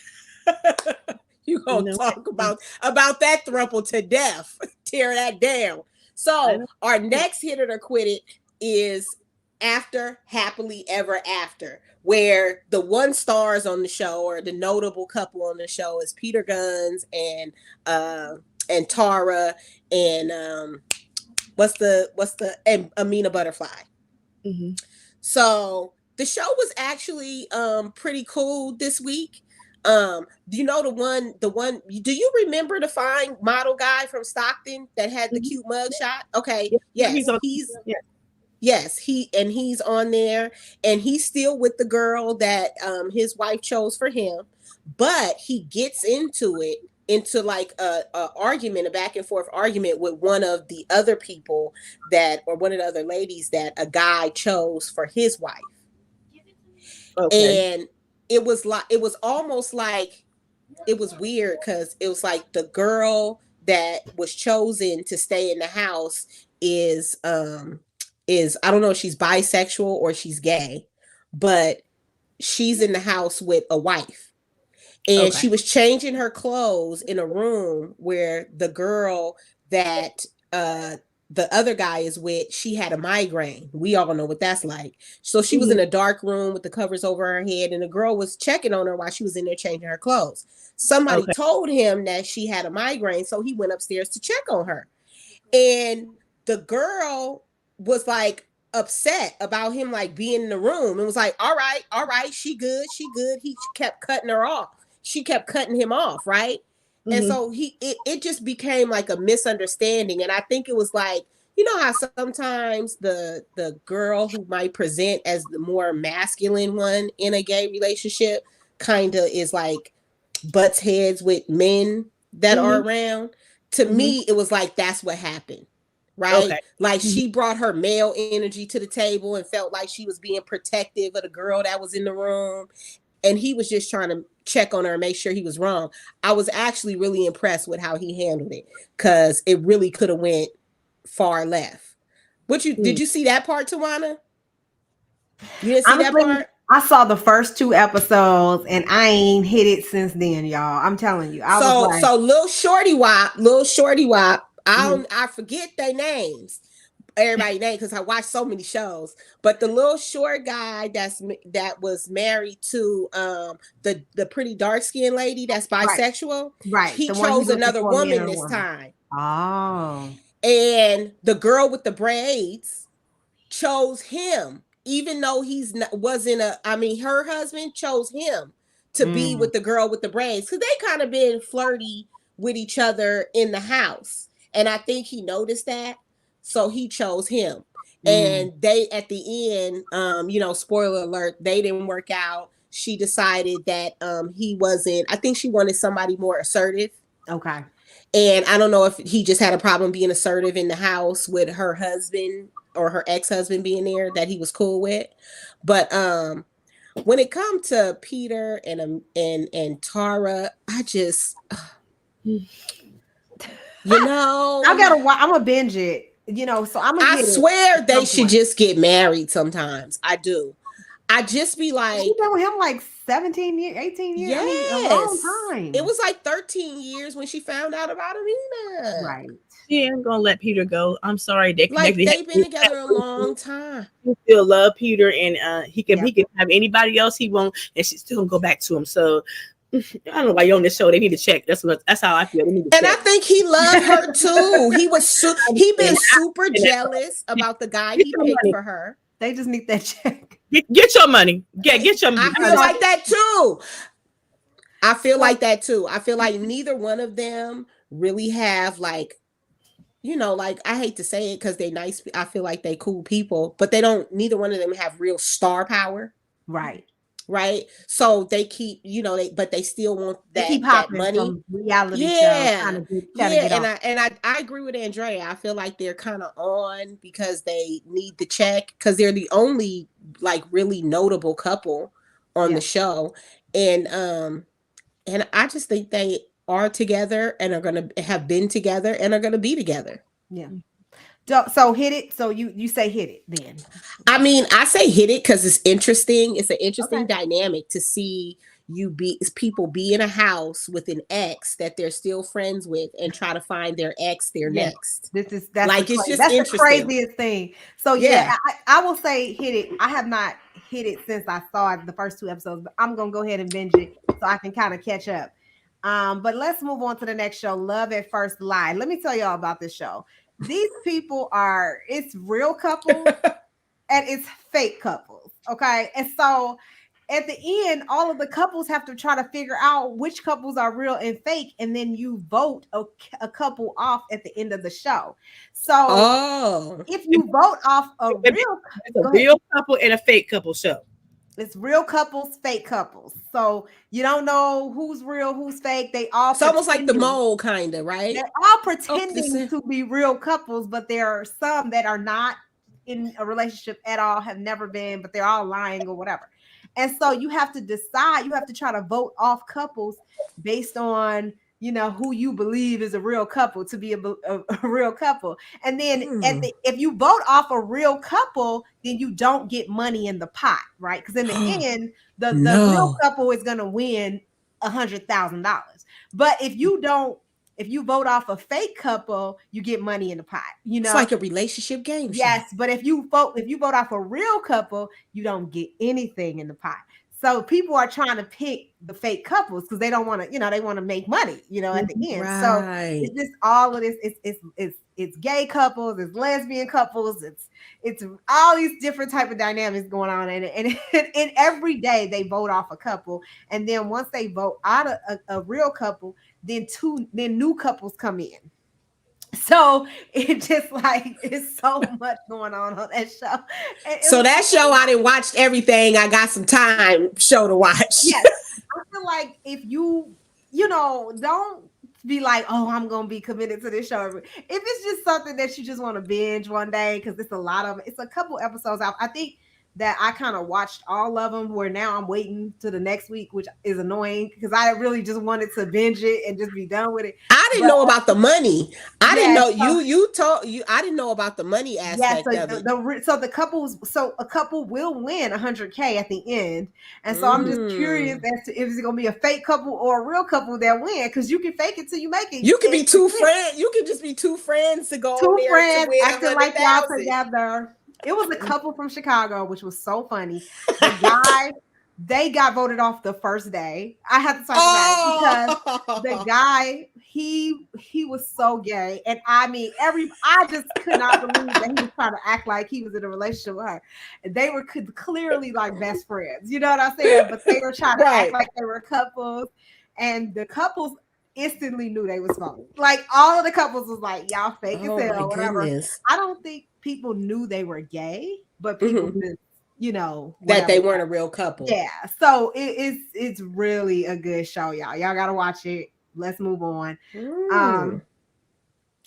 You gonna talk about that throuple to death. Tear that down. So our next hit it or quit it is After Happily Ever After, where the one stars on the show, or the notable couple on the show, is Peter Guns and Tara and and Amina Butterfly. Mm-hmm. So the show was actually pretty cool this week. Do you know the one? Do you remember the fine model guy from Stockton that had the cute mug shot? Okay, yes, he's on there, and he's still with the girl that his wife chose for him, but he gets into like a back and forth argument with one of the other people one of the other ladies that a guy chose for his wife. Okay. And it was almost like, it was weird because it was like the girl that was chosen to stay in the house is I don't know if she's bisexual or she's gay, but she's in the house with a wife. And she was changing her clothes in a room where the girl that the other guy is with, she had a migraine. We all know what that's like. So she was in a dark room with the covers over her head, and the girl was checking on her while she was in there changing her clothes. Somebody told him that she had a migraine, so he went upstairs to check on her. And the girl was like upset about him like being in the room and was like, all right, she good. He kept cutting her off. She kept cutting him off, right? And so it just became like a misunderstanding. And I think it was like, you know how sometimes the girl who might present as the more masculine one in a gay relationship kind of is like butts heads with men that are around. To me, it was like that's what happened, right? Like she brought her male energy to the table and felt like she was being protective of the girl that was in the room. And he was just trying to check on her and make sure he was wrong. I was actually really impressed with how he handled it, because it really could have went far left. Did you see that part, Tawana? You didn't see that part? I saw the first 2 episodes and I ain't hit it since then, y'all. I'm telling you. So little shorty wop. I forget their names. Everybody name, because I watched so many shows, but the little short guy that was married to the pretty dark-skinned lady that's bisexual, right? He chose another woman this time. Oh, and the girl with the braids chose him, even though her husband chose him to be with the girl with the braids, because they kind of been flirty with each other in the house, and I think he noticed that. So he chose him. And they, at the end, spoiler alert, they didn't work out. She decided that he wasn't, I think she wanted somebody more assertive. Okay. And I don't know if he just had a problem being assertive in the house with her husband or her ex-husband being there that he was cool with. But when it comes to Peter and Tara, I just, I'm gonna binge it. So I swear they should just get married sometimes. I do. I just be like, she's been with him like 17 years, 18 years. Yes. I mean, a long time. It was like 13 years when she found out about Mena. Right. She ain't gonna let Peter go. I'm sorry. They've been together a long time. He still love Peter, and he can have anybody else he want, and she's still gonna go back to him. So I don't know why you're on this show. They need to check. That's how I feel. They need to check. I think he loved her too. He been super jealous about the guy he picked for her. They just need that check. Get your money. Get your money. I feel like that too. I feel like neither one of them really have like, I hate to say it because they nice. I feel like they cool people, but neither one of them have real star power. Right. So they keep, but they still want that money. From reality shows. And I agree with Andrea. I feel like they're kind of on because they need the check, because they're the only like really notable couple on the show. And I just think they are together and are going to have been together and are going to be together. Yeah. So hit it. So you say hit it then. I mean, I say hit it because it's interesting. It's an interesting dynamic to see people be in a house with an ex that they're still friends with and try to find their ex next. That's the craziest thing. So I will say hit it. I have not hit it since I saw the first 2 episodes, but I'm gonna go ahead and binge it so I can kind of catch up. But let's move on to the next show, Love at First Light. Let me tell y'all about this show. These people it's real couples and it's fake couples. Okay. And so at the end, all of the couples have to try to figure out which couples are real and fake. And then you vote a couple off at the end of the show. So if you vote off a real couple and a fake couple show. It's real couples, fake couples. So you don't know who's real, who's fake. It's almost like the mole, kind of, right? They're all pretending to be real couples, but there are some that are not in a relationship at all, have never been, but they're all lying or whatever. And so you have to decide, you have to try to vote off couples based on, you know, who you believe is a real couple to be a real couple. And then if you vote off a real couple, then you don't get money in the pot, right? Because in the end, the real couple is going to win $100,000. But if you vote off a fake couple, you get money in the pot. You know, it's like a relationship game. Yes, but if you vote off a real couple, you don't get anything in the pot. So people are trying to pick the fake couples because they don't want to, you know, they want to make money, you know, at the end. Right. So it's just all of this. It's gay couples, it's lesbian couples, it's all these different type of dynamics going on, and every day they vote off a couple, and then once they vote out a real couple, then new couples come in. So it just like it's so much going on that show. So that show, I didn't watch everything. I got some time show to watch. Yes, I feel like if you know, don't be like, oh, I'm gonna be committed to this show. If it's just something that you just want to binge one day, because it's a couple episodes out. I think that I kind of watched all of them, where now I'm waiting to the next week, which is annoying because I really just wanted to binge it and just be done with it. I didn't know about the money. I didn't know I didn't know about the money aspect of it. So a couple will win $100K at the end. And so I'm just curious as to if it's gonna be a fake couple or a real couple that win, because you can fake it till you make it. You can be two friends. You can just be two friends to go two there friends to win acting like y'all together. It was a couple from Chicago, which was so funny. The guy, they got voted off the first day. I had to talk about it because the guy, he was so gay. And I mean, I just could not believe that he was trying to act like he was in a relationship with her. And they were clearly like best friends. You know what I'm saying? But they were trying to act like they were couples. And the couples instantly knew they was phony. Like all of the couples was like, y'all fake as hell, whatever. Goodness. I don't think people knew they were gay, but people just, you know, that they weren't a real couple. Yeah. So it's really a good show, y'all. Y'all gotta watch it. Let's move on.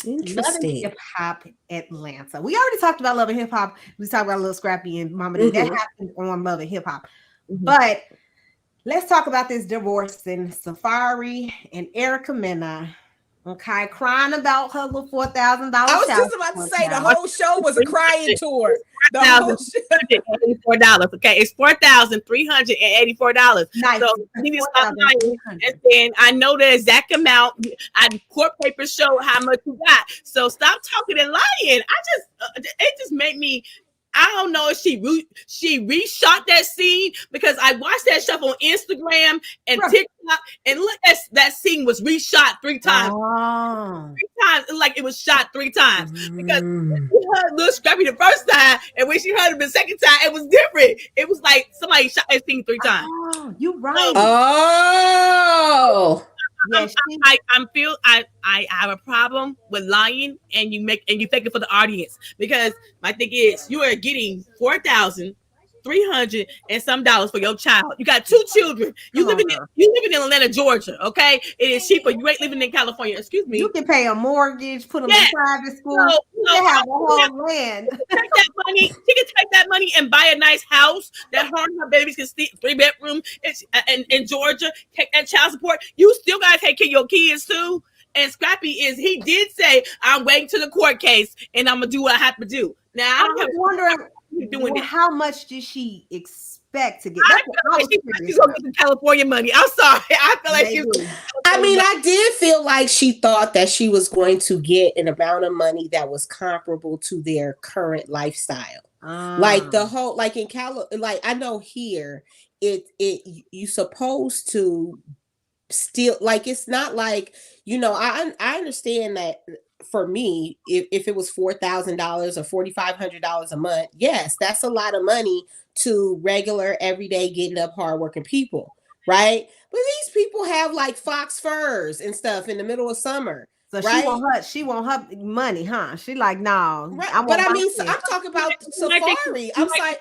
Interesting. Love and Hip Hop Atlanta. We already talked about Love and Hip Hop. We talked about Lil Scrappy and Mama D. That happened on Love and Hip Hop. But let's talk about this divorce in Safaree and Erica Mena. Okay, crying about her little $4,000. I was just about to say the whole show was a crying tour. The whole $484. Okay, it's $4,384. Nice. So he just stopped lying, and then I know the exact amount. Court papers show how much you got. So stop talking and lying. It just made me. I don't know if she reshot that scene, because I watched that stuff on Instagram and TikTok, and look, that scene was reshot 3 times. Oh. 3 times, like it was shot 3 times, because we heard Lil Scrappy the first time, and when she heard him the second time, it was different. It was like somebody shot that scene 3 times. Oh, you right. Oh. Yes, I have a problem with lying and you fake it for the audience, because my thing is you are getting $4,300 and some dollars for your child. You got 2 children. You living in Atlanta, Georgia. Okay, it is cheaper. You ain't living in California. Excuse me. You can pay a mortgage, put them in private school. You can have a whole land. Take that money. She can take that money and buy a nice house that her and her babies can stay 3-bedroom in Georgia. Take that child support. You still gotta take care of your kids too. And Scrappy he did say, I'm waiting to the court case and I'm gonna do what I have to do. Now I'm wondering how much did she expect to get? She's gonna get the California money. I'm sorry. I feel like she was. I mean, I did feel like she thought that she was going to get an amount of money that was comparable to their current lifestyle. Like the whole, like in Cali, like I know here, you supposed to still, like, it's not like, you know, I understand that for me, if it was $4,000 or $4,500 a month, yes, that's a lot of money to regular, everyday, getting up, hardworking people, right? But these people have like fox furs and stuff in the middle of summer. So right? she want her money, huh? She like, no. Right. But I mean, I'm talking about Safaree.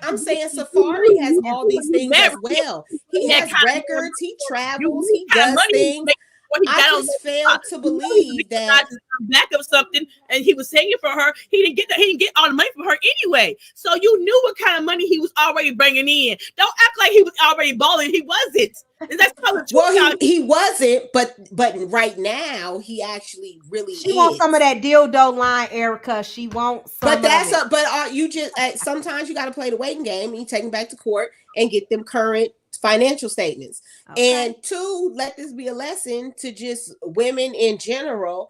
I'm saying Safaree has all these things as well. He has records. He travels. He does things. I just failed to believe that back of something, and he was saying for her. He didn't get all the money from her anyway. So you knew what kind of money he was already bringing in. Don't act like he was already balling. He wasn't. Well, he wasn't, but right now he actually really She wants some of that dildo line, Erica. She wants some. But you just sometimes you got to play the waiting game and you take them back to court and get them current financial statements. Okay. And two, let this be a lesson to just women in general.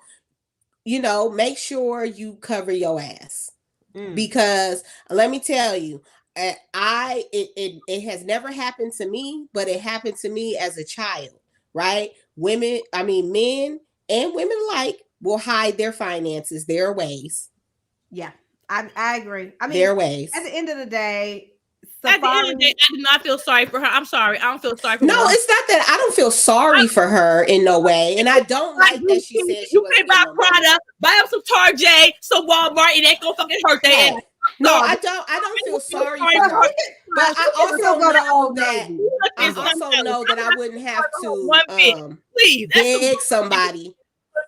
You know, make sure you cover your ass because let me tell you. It has never happened to me, but it happened to me as a child, right? Men and women alike will hide their finances, their ways. Yeah, I agree. I mean, their ways. At the end of the day, I do not feel sorry for her. I'm sorry. I don't feel sorry for her. No, it's not that I don't feel sorry for her in no way. And I don't like that she said she can buy Prada, buy up some Target, some Walmart, it ain't gonna fucking hurt their ass. No, I don't feel sorry for her. But I also know that I wouldn't have to beg somebody.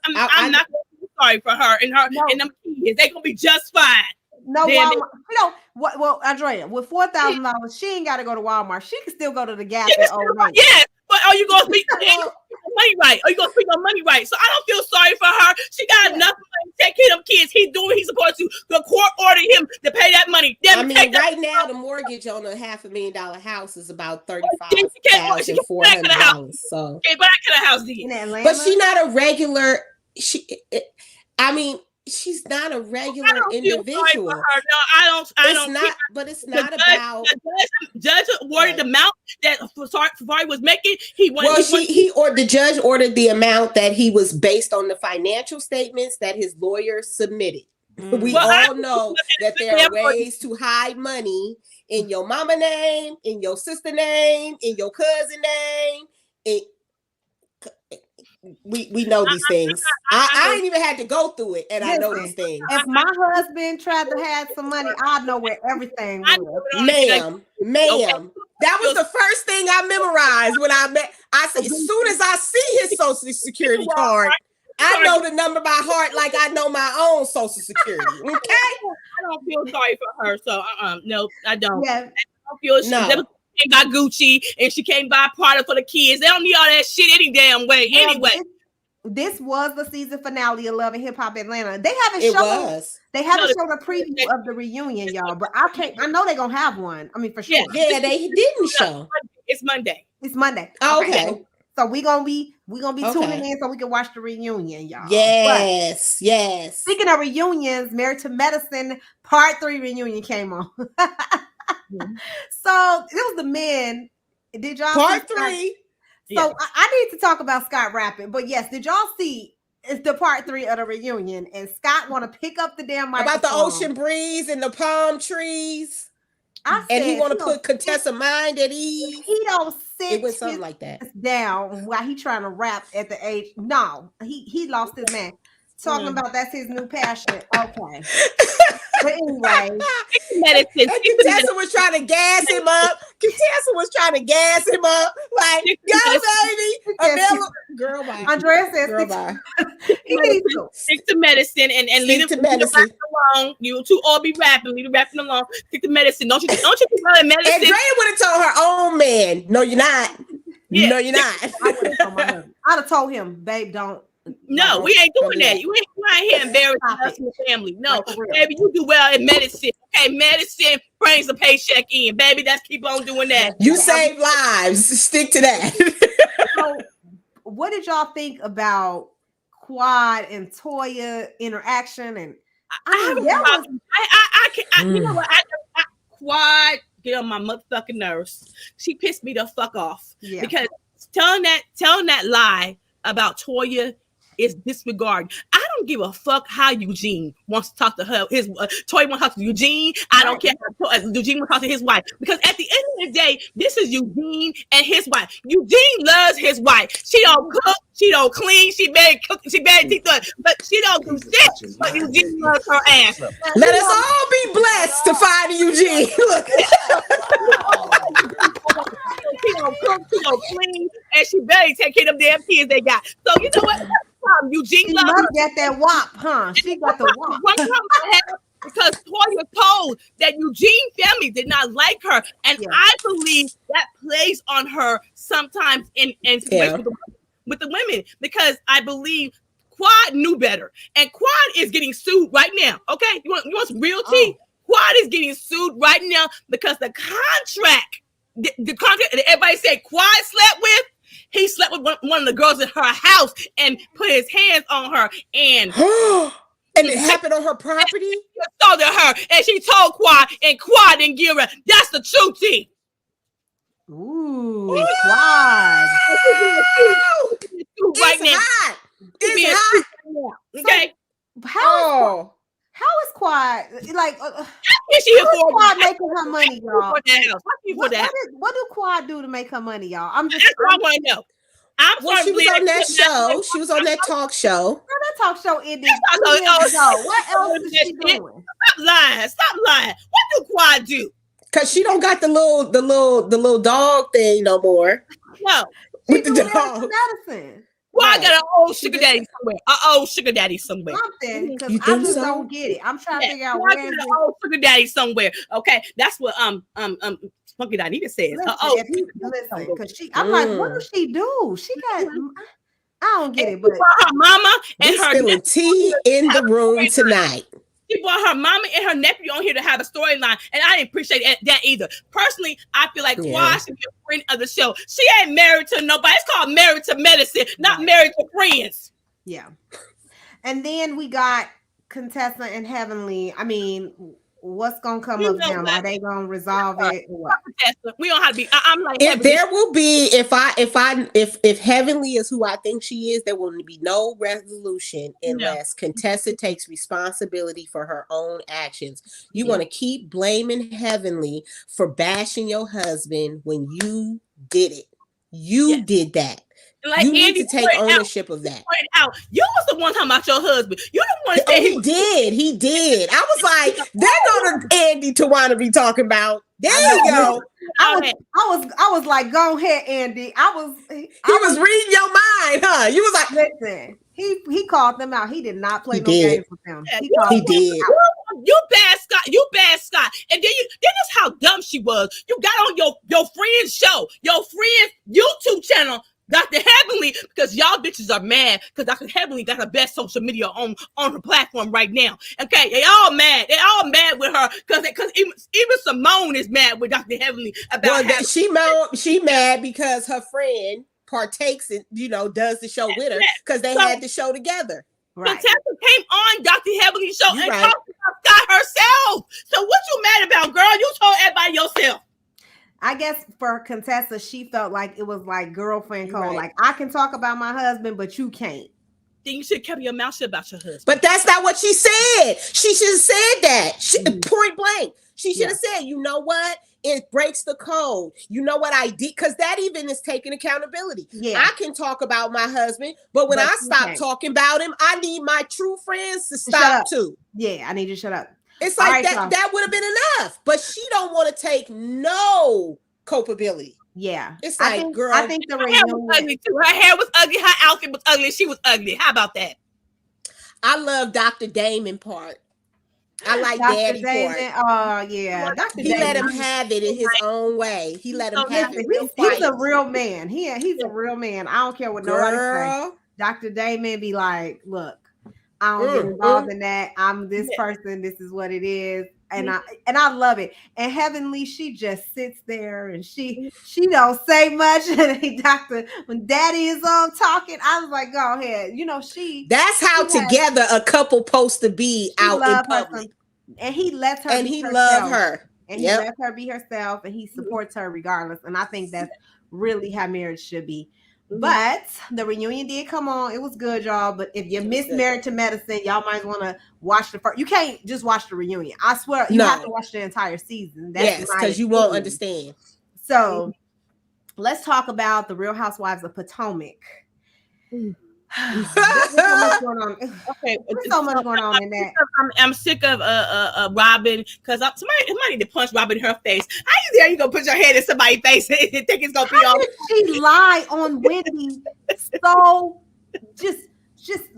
I'm not gonna feel sorry for her and them kids. They're gonna be just fine. No, Walmart. Well, Andrea, with $4,000, she ain't got to go to Walmart. She can still go to the Gap and Old Navy. Yes, but are you gonna speak money right? Are you gonna speak on money right? So I don't feel sorry for her. She got enough money to take care of them kids. He's doing what he's supposed to. The court ordered him to pay that money. Right now, the mortgage on a $500,000 house is about $35,400. So okay, but I could a house in Atlanta. But she's not a regular. She's not a regular individual. No, I don't. But it's not about. The judge awarded the amount that Safaree was making. The judge ordered the amount that he was based on the financial statements that his lawyer submitted. We all know that there are ways to hide money in your mama name, in your sister name, in your cousin name. We know these things. I ain't even had to go through it, and I know these things. If my husband tried to have some money, I'd know where everything was. Ma'am. That was the first thing I memorized when I met. I said, as soon as I see his Social Security card, I know the number by heart like I know my own Social Security. Okay? I don't feel sorry for her, so no, I don't. Yeah. I don't feel She got Gucci and she can't buy product for the kids. They don't need all that shit any damn way. Anyway, this was the season finale of Love and Hip Hop Atlanta. They haven't shown. They haven't shown a preview of the reunion, y'all. But I know they're gonna have one. I mean, for sure. Yeah, they didn't show. It's Monday. It's Monday. Oh, okay. So we gonna be tuning in so we can watch the reunion, y'all. Yes, yes. Speaking of reunions, Married to Medicine Part 3 reunion came on. So it was the men. Did y'all Part 3? So I need to talk about Scott rapping, but yes, did y'all see it's the Part 3 of the reunion? And Scott want to pick up the damn microphone about the ocean breeze and the palm trees. And he want to put Contessa Mind at ease. He don't sit. It was something like that. Down while he trying to rap at the age. No, he lost his man. Talking about that's his new passion. Okay. But anyway, Contessa was trying to gas him up. Like, go, baby. Girl, bye. Andrea says, girl, bye. Stick to medicine and leave the medicine alone. You two all be rapping. Leave the rapping alone. Stick to medicine. Don't you be medicine. Andrea would have told her own man, no, you're not. Yeah. No, you're not. I'd have told him, babe, don't. No, we ain't doing that. You ain't trying here embarrassing us and the family. No, baby, you do well in medicine. Okay, medicine brings a paycheck in, baby. Let's keep on doing that. You save lives. Stick to that. So, what did y'all think about Quad and Toya interaction? And you know what? Quad get on my motherfucking nerves. She pissed me the fuck off because telling that lie about Toya is disregard. I don't give a fuck how Eugene wants to talk to her. Toya wants to talk to Eugene. I don't care how Eugene wants to talk to his wife. Because at the end of the day, this is Eugene and his wife. Eugene loves his wife. She don't cook. She don't clean. She bad cook. She bad teeth, but she don't do shit. But Eugene loves her ass. Let us all be blessed to find Eugene. Look. She don't cook. She clean, and she barely take care of them damn kids they got. So you know what? That's the problem. Eugene She loves must her. get that wop, huh? She got the wop. One problem I have because Toya told that Eugene family did not like her, and I believe that plays on her sometimes in situations with the women, because I believe Quad knew better, and Quad is getting sued right now. Okay, you want some real tea? Quad is getting sued right now because the contract that everybody said Quad slept with, he slept with one of the girls in her house and put his hands on her, and it happened on her property. He told her, and she told Quad, and Quad didn't give her. That's the true tea. Ooh, Quad. Right now. Hot. It's hot. Okay. So, how is Quad like? How is she Quad making her money, y'all? What do Quad do to make her money, y'all? That's what I want to know. She was on that show. She was on that talk show. That talk show ended 2 years ago. What else is she doing? Stop lying. What do Quad do? Cause she don't got the little dog thing no more. No, with the dog. Medicine. Quad got an old sugar daddy somewhere. Something. Because I just don't get it. I'm trying to figure out where an old sugar daddy somewhere. Okay, that's what Funky Dinita says. Listen, because I'm like, what does she do? She got. I don't get it. But her mama and her spilling tea in the room tonight. She brought her mama and her nephew on here to have a storyline, and I didn't appreciate that either. Personally, I feel like Quad should be a friend of the show. She ain't married to nobody. It's called Married to Medicine, not married to friends. Yeah. And then we got Contessa and Heavenly. I mean, what's gonna come of them? Are they gonna resolve it? Or what? We don't have to be. I'm like, if there will be, if Heavenly is who I think she is, there will be no resolution unless Contessa takes responsibility for her own actions. You want to keep blaming Heavenly for bashing your husband when you did it. You did that. Like you need Andy to take ownership of that. You was the one talking about your husband. You didn't want to say he did. I was like, that's what Andy Tawana be talking about. There you go. I was like, go ahead, Andy. He was reading your mind, huh? You was like, listen. He called them out. He did not play no games with them. He did. You bad Scott. And then this is how dumb she was. You got on your friend's show, your friend's YouTube channel, Dr. Heavenly, because y'all bitches are mad because Dr. Heavenly got her best social media on her platform right now. Okay, they all mad. They all mad with her because even Simone is mad with Dr. Heavenly about that she mad because her friend partakes in, does the show with her because they had the show together. Right. Contessa came on Dr. Heavenly's show and talked about Scott herself. So what you mad about, girl? You told everybody yourself. I guess for Contessa, she felt like it was like girlfriend code. Right. Like, I can talk about my husband, but you can't. Then you should keep your mouth shut about your husband. But that's not what she said. She should have said that. Point blank. She should have said, you know what? It breaks the code. You know what I did? Because that even is taking accountability. Yeah. I can talk about my husband, but when I stop talking about him, I need my true friends to stop too. Yeah, I need you to shut up. It's like that would have been enough, but she don't want to take no culpability. Yeah, it's like, I think the hair was ugly too. Her hair was ugly. Her outfit was ugly. She was ugly. How about that? I love Dr. Damon part. I like Dr. Daddy Damon. part. Oh yeah, Dr. Damon. Let him have it in his own way. He let him have it. He's a real man. He's a real man. I don't care what nobody says. Dr. Damon be like, look, I don't get involved in that. I'm this person. This is what it is. And I love it. And Heavenly, she just sits there and she don't say much. And when Daddy is on talking, I was like, go ahead. That's how together a couple supposed to be out in public. And he lets her. And he loves her. And he lets her be herself. And he supports her regardless. And I think that's really how marriage should be. But the reunion did come on. It was good, y'all. But if you missed Married to Medicine, y'all might want to watch the first. You can't just watch the reunion. I swear, you have to watch the entire season. That's because you won't understand. So let's talk about the Real Housewives of Potomac. There's so much going on. Okay, There's so much going on in that. I'm sick of Robin because somebody need to punch Robin in her face. How you there? You gonna put your head in somebody's face and think it's gonna be How all? did she lie on Wendy so just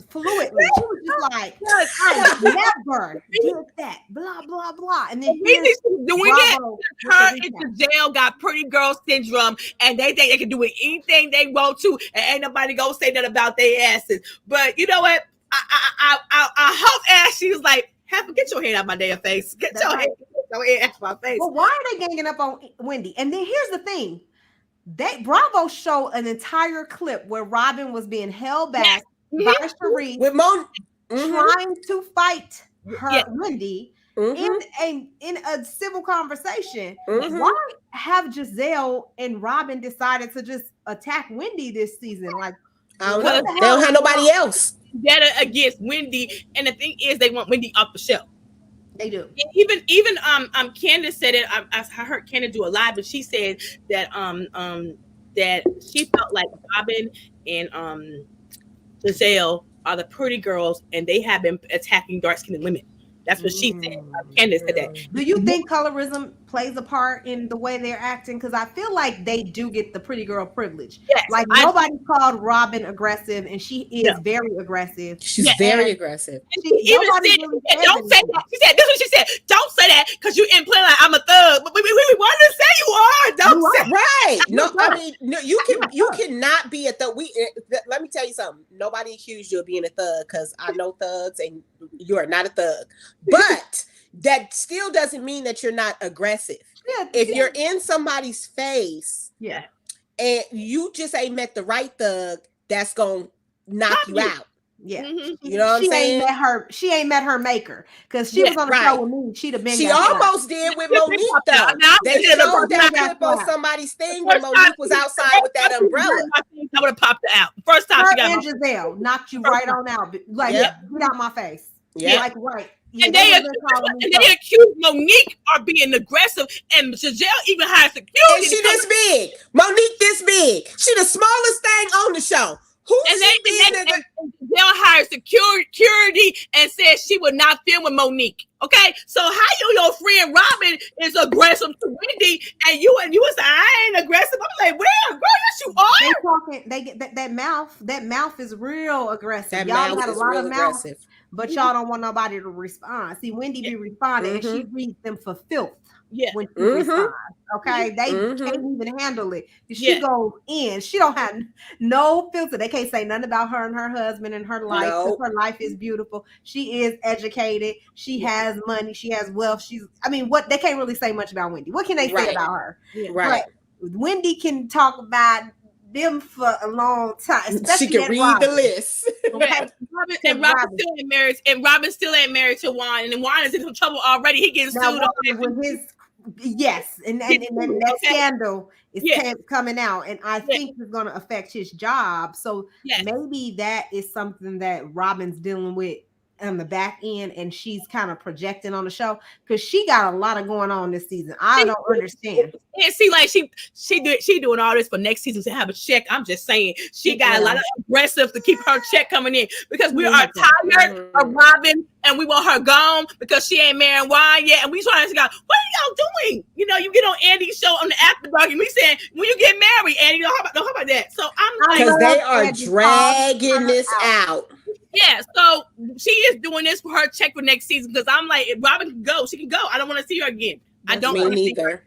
fluently? She was just like, I never did that. Blah blah blah. And then doing it. Her and Giselle got pretty girl syndrome, and they think they can do anything they want to, and ain't nobody gonna say that about their asses. But you know what? I hope Ashley was like, get your head out my damn face. Get your head out my face. Well, why are they ganging up on Wendy? And then here's the thing. Bravo showed an entire clip where Robin was being held back by Sheree with trying to fight her Wendy in a civil conversation. Why have Giselle and Robin decided to just attack Wendy this season? Like, I don't know. They don't have nobody else. Better against Wendy, and the thing is, they want Wendy off the show. They do. And even Candace said it. I heard Candace do a live, but she said that that she felt like Robin and Giselle are the pretty girls, and they have been attacking dark-skinned women. That's what she said. Candace said that. Do you think colorism plays a part in the way they're acting? Because I feel like they do get the pretty girl privilege. Yes, like nobody called Robin aggressive, and she is very aggressive. She's very aggressive. She even said, "Don't say that." She said, "This is what she said. Don't say that because you in play like I'm a thug." But we want to say you are. Don't say right. No, I mean, no, you cannot be a thug. Let me tell you something. Nobody accused you of being a thug because I know thugs, and you are not a thug. But that still doesn't mean that you're not aggressive. If you're in somebody's face, and you just ain't met the right thug, that's gonna knock you out. Yeah, you know what I'm saying? She ain't met her maker because she was on the show with me. She'd have been. She almost did with Monique though. They showed that clip on somebody's thing when Monique was outside with that umbrella. I would have popped her out. First time she got and Giselle knocked you right on out. Like, get out my face. Yeah, like right. Yeah, and they accused Monique of being aggressive, and Giselle even hired security. And she this big. Monique this big. She the smallest thing on the show. And Giselle hired security and said she would not film with Monique. Okay, so how your friend Robin is aggressive to Wendy, and you was like, I ain't aggressive. I'm like, well, girl, yes you are. They get that mouth. That mouth is real aggressive. That y'all mouth got a is lot real of aggressive. mouth, but y'all don't want nobody to respond. See, Wendy be responding, and she reads them for filth. When she responds, okay, they can't even handle it. She goes in. She don't have no filter. They can't say nothing about her and her husband and her life. No. Her life is beautiful. She is educated. She has money. She has wealth. What they can't really say much about Wendy. What can they say about her? Right. But Wendy can talk about them for a long time. She can read the list. Okay. Robin still ain't married to Juan, and Juan is in some trouble already. He getting sued with his. Yes, and that scandal is coming out, and I think it's going to affect his job. So maybe that is something that Robin's dealing with on the back end, and she's kind of projecting on the show because she got a lot of going on this season. I don't understand. And see, like she doing all this for next season to have a check. I'm just saying she got a lot of aggressive to keep her check coming in because we are tired of Robin and we want her gone because she ain't marrying Juan yet. And we trying to figure out what are y'all doing? You know, you get on Andy's show on the After Dark and we saying when you get married, Andy, how about that? So I'm like, because they are dragging this out. Yeah, so she is doing this for her check for next season because I'm like, if Robin can go, she can go. I don't want to see her again. I don't want to see her.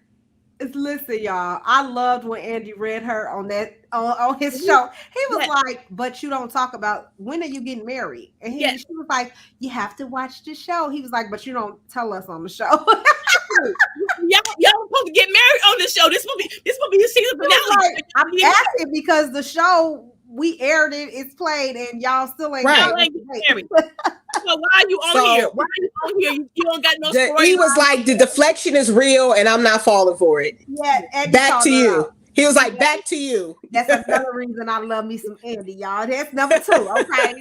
Listen, y'all, I loved when Andy read her on that on his show. He was like, "But you don't talk about when are you getting married?" And she was like, "You have to watch the show." He was like, "But you don't tell us on the show." y'all supposed to get married on the show. This will be the season finale. Like, I'm asking because the show. We aired it, it's played, and y'all still ain't married. So why are you on here? Why are you on here? You don't got no story. He was like, the deflection is real, and I'm not falling for it. Yeah, back to you. Out. He was like, back to you. That's another reason I love me some Andy, y'all. That's number 2. Okay,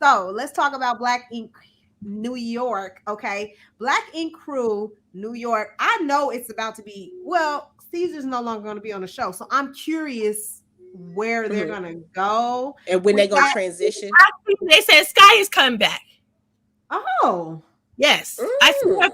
so let's talk about Black Ink New York. Okay, Black Ink Crew New York. I know it's about to be. Well, Caesar's no longer going to be on the show, so I'm curious where they're gonna go and when they're gonna transition. I think they said Sky is coming back. Oh, yes, I see her.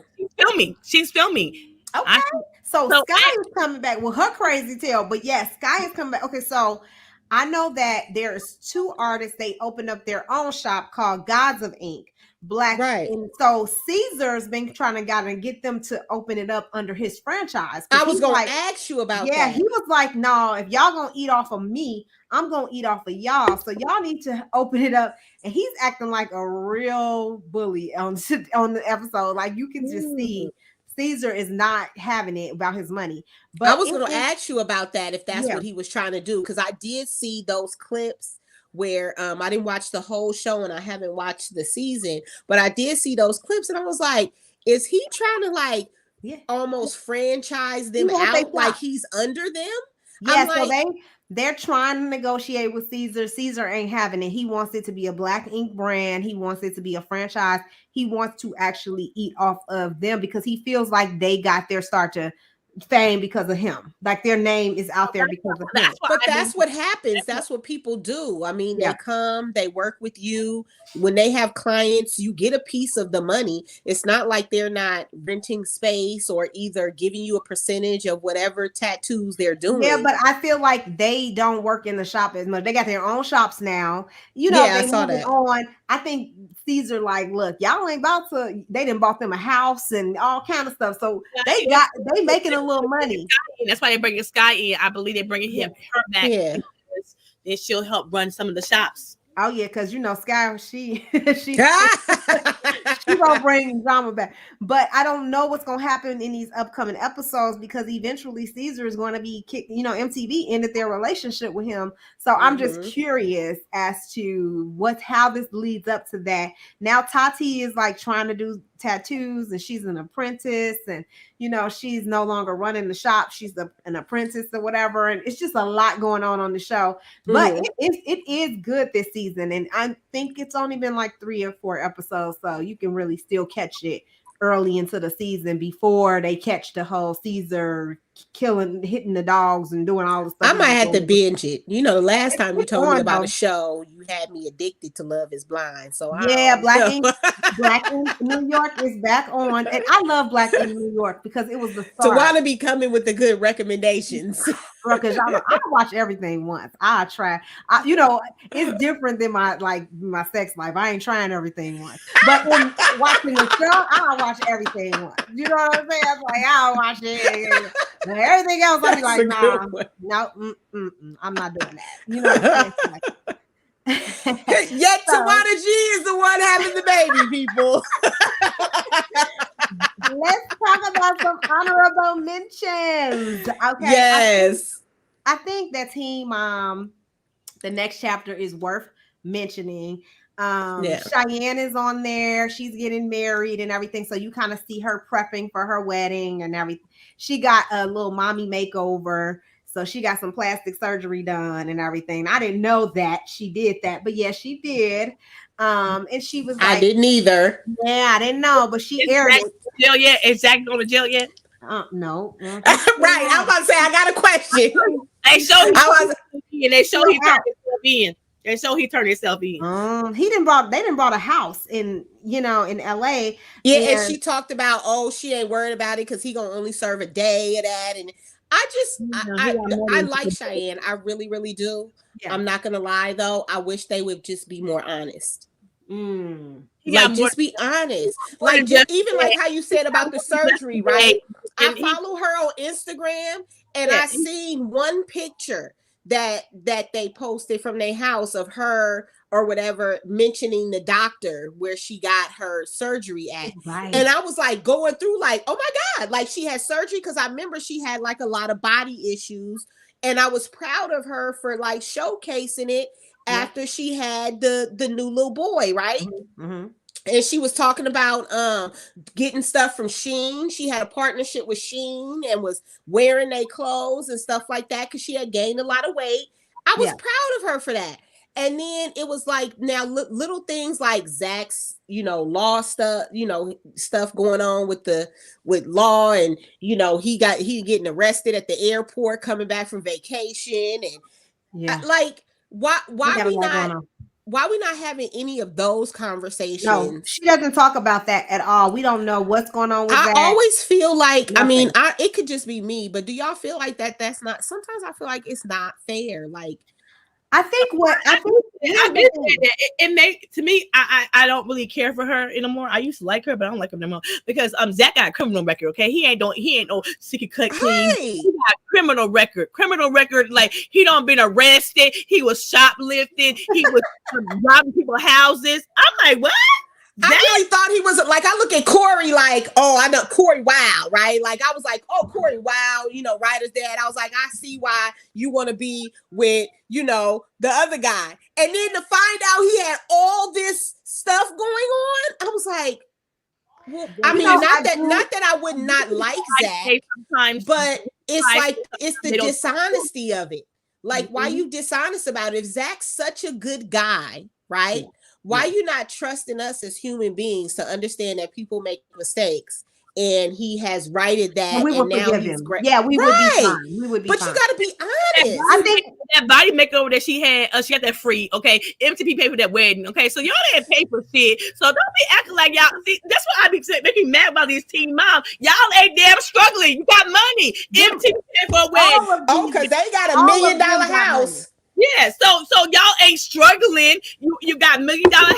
She's filming. Okay, so Sky I- is coming back with her crazy tale, but yes, Sky is coming back. Okay, so I know that there's 2 artists. They opened up their own shop called Gods of Ink. Black, right? And so Caesar's been trying to get them to open it up under his franchise. I was gonna ask you about that. Yeah, he was like, "No, if y'all gonna eat off of me, I'm gonna eat off of y'all. So y'all need to open it up." And he's acting like a real bully on the episode. Like you can just see Caesar is not having it about his money. But I was going to ask you about that if that's what he was trying to do, because I did see those clips where I didn't watch the whole show and I haven't watched the season, but I did see those clips and I was like, is he trying to like almost franchise them out like he's under them? Yeah, so they're trying to negotiate with Caesar. Caesar ain't having it. He wants it to be a Black Ink brand. He wants it to be a franchise. He wants to actually eat off of them because he feels like they got their start to fame because of him. Like their name is out there because of him. But that's what happens. That's what people do. I mean, they come, they work with you. When they have clients, you get a piece of the money. It's not like they're not renting space or either giving you a percentage of whatever tattoos they're doing. Yeah, but I feel like they don't work in the shop as much. They got their own shops now. You know, I saw that. On. I think Caesar like, look, y'all ain't about to. They done bought them a house and all kind of stuff. So they making a little money. That's why they bringing Sky in. I believe they're bringing her back. Yeah, then she'll help run some of the shops. Oh yeah, because you know Sky, she gonna bring drama back. But I don't know what's gonna happen in these upcoming episodes because eventually Caesar is going to be kicked. You know, MTV ended their relationship with him, so I'm just curious as to how this leads up to that. Now Tati is like trying to do tattoos and she's an apprentice, and you know she's no longer running the shop. She's an apprentice or whatever, and it's just a lot going on the show. But it is good this season, and I think it's only been like 3 or 4 episodes, so you can really still catch it early into the season before they catch the whole Caesar hitting the dogs and doing all the stuff. I might have to binge it. You know, the last time you told me about a show, you had me addicted to Love Is Blind. So Black Ink New York is back on, and I love Black Ink New York because it was the start. Tawana be coming with the good recommendations. Because I watch everything once. I try. You know, it's different than my sex life. I ain't trying everything once. But when watching the show, I watch everything once. You know what I'm saying? I'm like, I'll watch it. And everything else, I'll be like, no, I'm not doing that. You know what I'm saying? Yet Tawana G is the one having the baby, people. Let's talk about some honorable mentions. Okay. Yes. I think that Team the next chapter is worth mentioning. Cheyenne is on there. She's getting married and everything. So you kind of see her prepping for her wedding and everything. She got a little mommy makeover. So she got some plastic surgery done and everything. I didn't know that she did that, but yeah, she did. And she was like, I didn't either. Yeah, I didn't know, but she aired it. Jail yet? Is Zach going to jail yet? No. Right. I'm about to say, I got a question. They show he turned himself in. They show he turned himself in. They didn't bought a house in LA. Yeah, and she talked about, she ain't worried about it because he gonna only serve a day of that. And I like Cheyenne. I really, really do. Yeah. I'm not gonna lie though. I wish they would just be more honest. Just be honest. Like even like how you said about the surgery, right? I follow her on Instagram and I seen one picture that they posted from their house of her or whatever mentioning the doctor where she got her surgery at. Right. And I was like going through like, oh my God, like she had surgery because I remember she had like a lot of body issues. And I was proud of her for like showcasing it after she had the new little boy, right? Mm-hmm. And she was talking about getting stuff from Shein. She had a partnership with Shein and was wearing their clothes and stuff like that because she had gained a lot of weight. I was proud of her for that. And then it was like now little things like Zach's, law stuff, stuff going on with law, and he getting arrested at the airport coming back from vacation, and Yeah. Like, why got a we lot going not on. why we not having any of those No, conversations? she doesn't talk about that at all. We don't know what's going on with I that. always feel like, I mean, Nothing. it could just be me, but do y'all feel like that's not, sometimes I feel like it's not fair. Like, I think I did say that. It may, to me, I don't really care for her anymore. I used to like her, but I don't like her anymore because Zach got a criminal record. Okay, he ain't no secret cut clean. hey, He got a criminal record. Like, he done been arrested. He was shoplifting. He was robbing people's houses. I'm like, what? I really thought he was like, I look at Corey like, oh, I know Corey Wow, right? Like, I was like, oh, Corey Wow, Ryder's dad. I was like, I see why you want to be with, the other guy. And then to find out he had all this stuff going on, I was like, well, I mean, not that I would not like Zach, sometimes, but it's like, it's the dishonesty of it. Like, why you dishonest about it? If Zach's such a good guy, right? Why you not trusting us as human beings to understand that people make mistakes, and he has righted that, we and would now forgive he's him. great. Yeah, we would be fine. We would be but fine. you got to be honest. I think that body makeover that she had that free. Okay, MTP paid for that wedding. Okay, so y'all didn't pay for shit. So don't be acting like y'all. See, that's what I be making mad about these teen moms. Y'all ain't damn struggling. You got money. MTP paid for a wedding. Because they got $1 million house. Yeah, so y'all ain't struggling. You got $1 million house.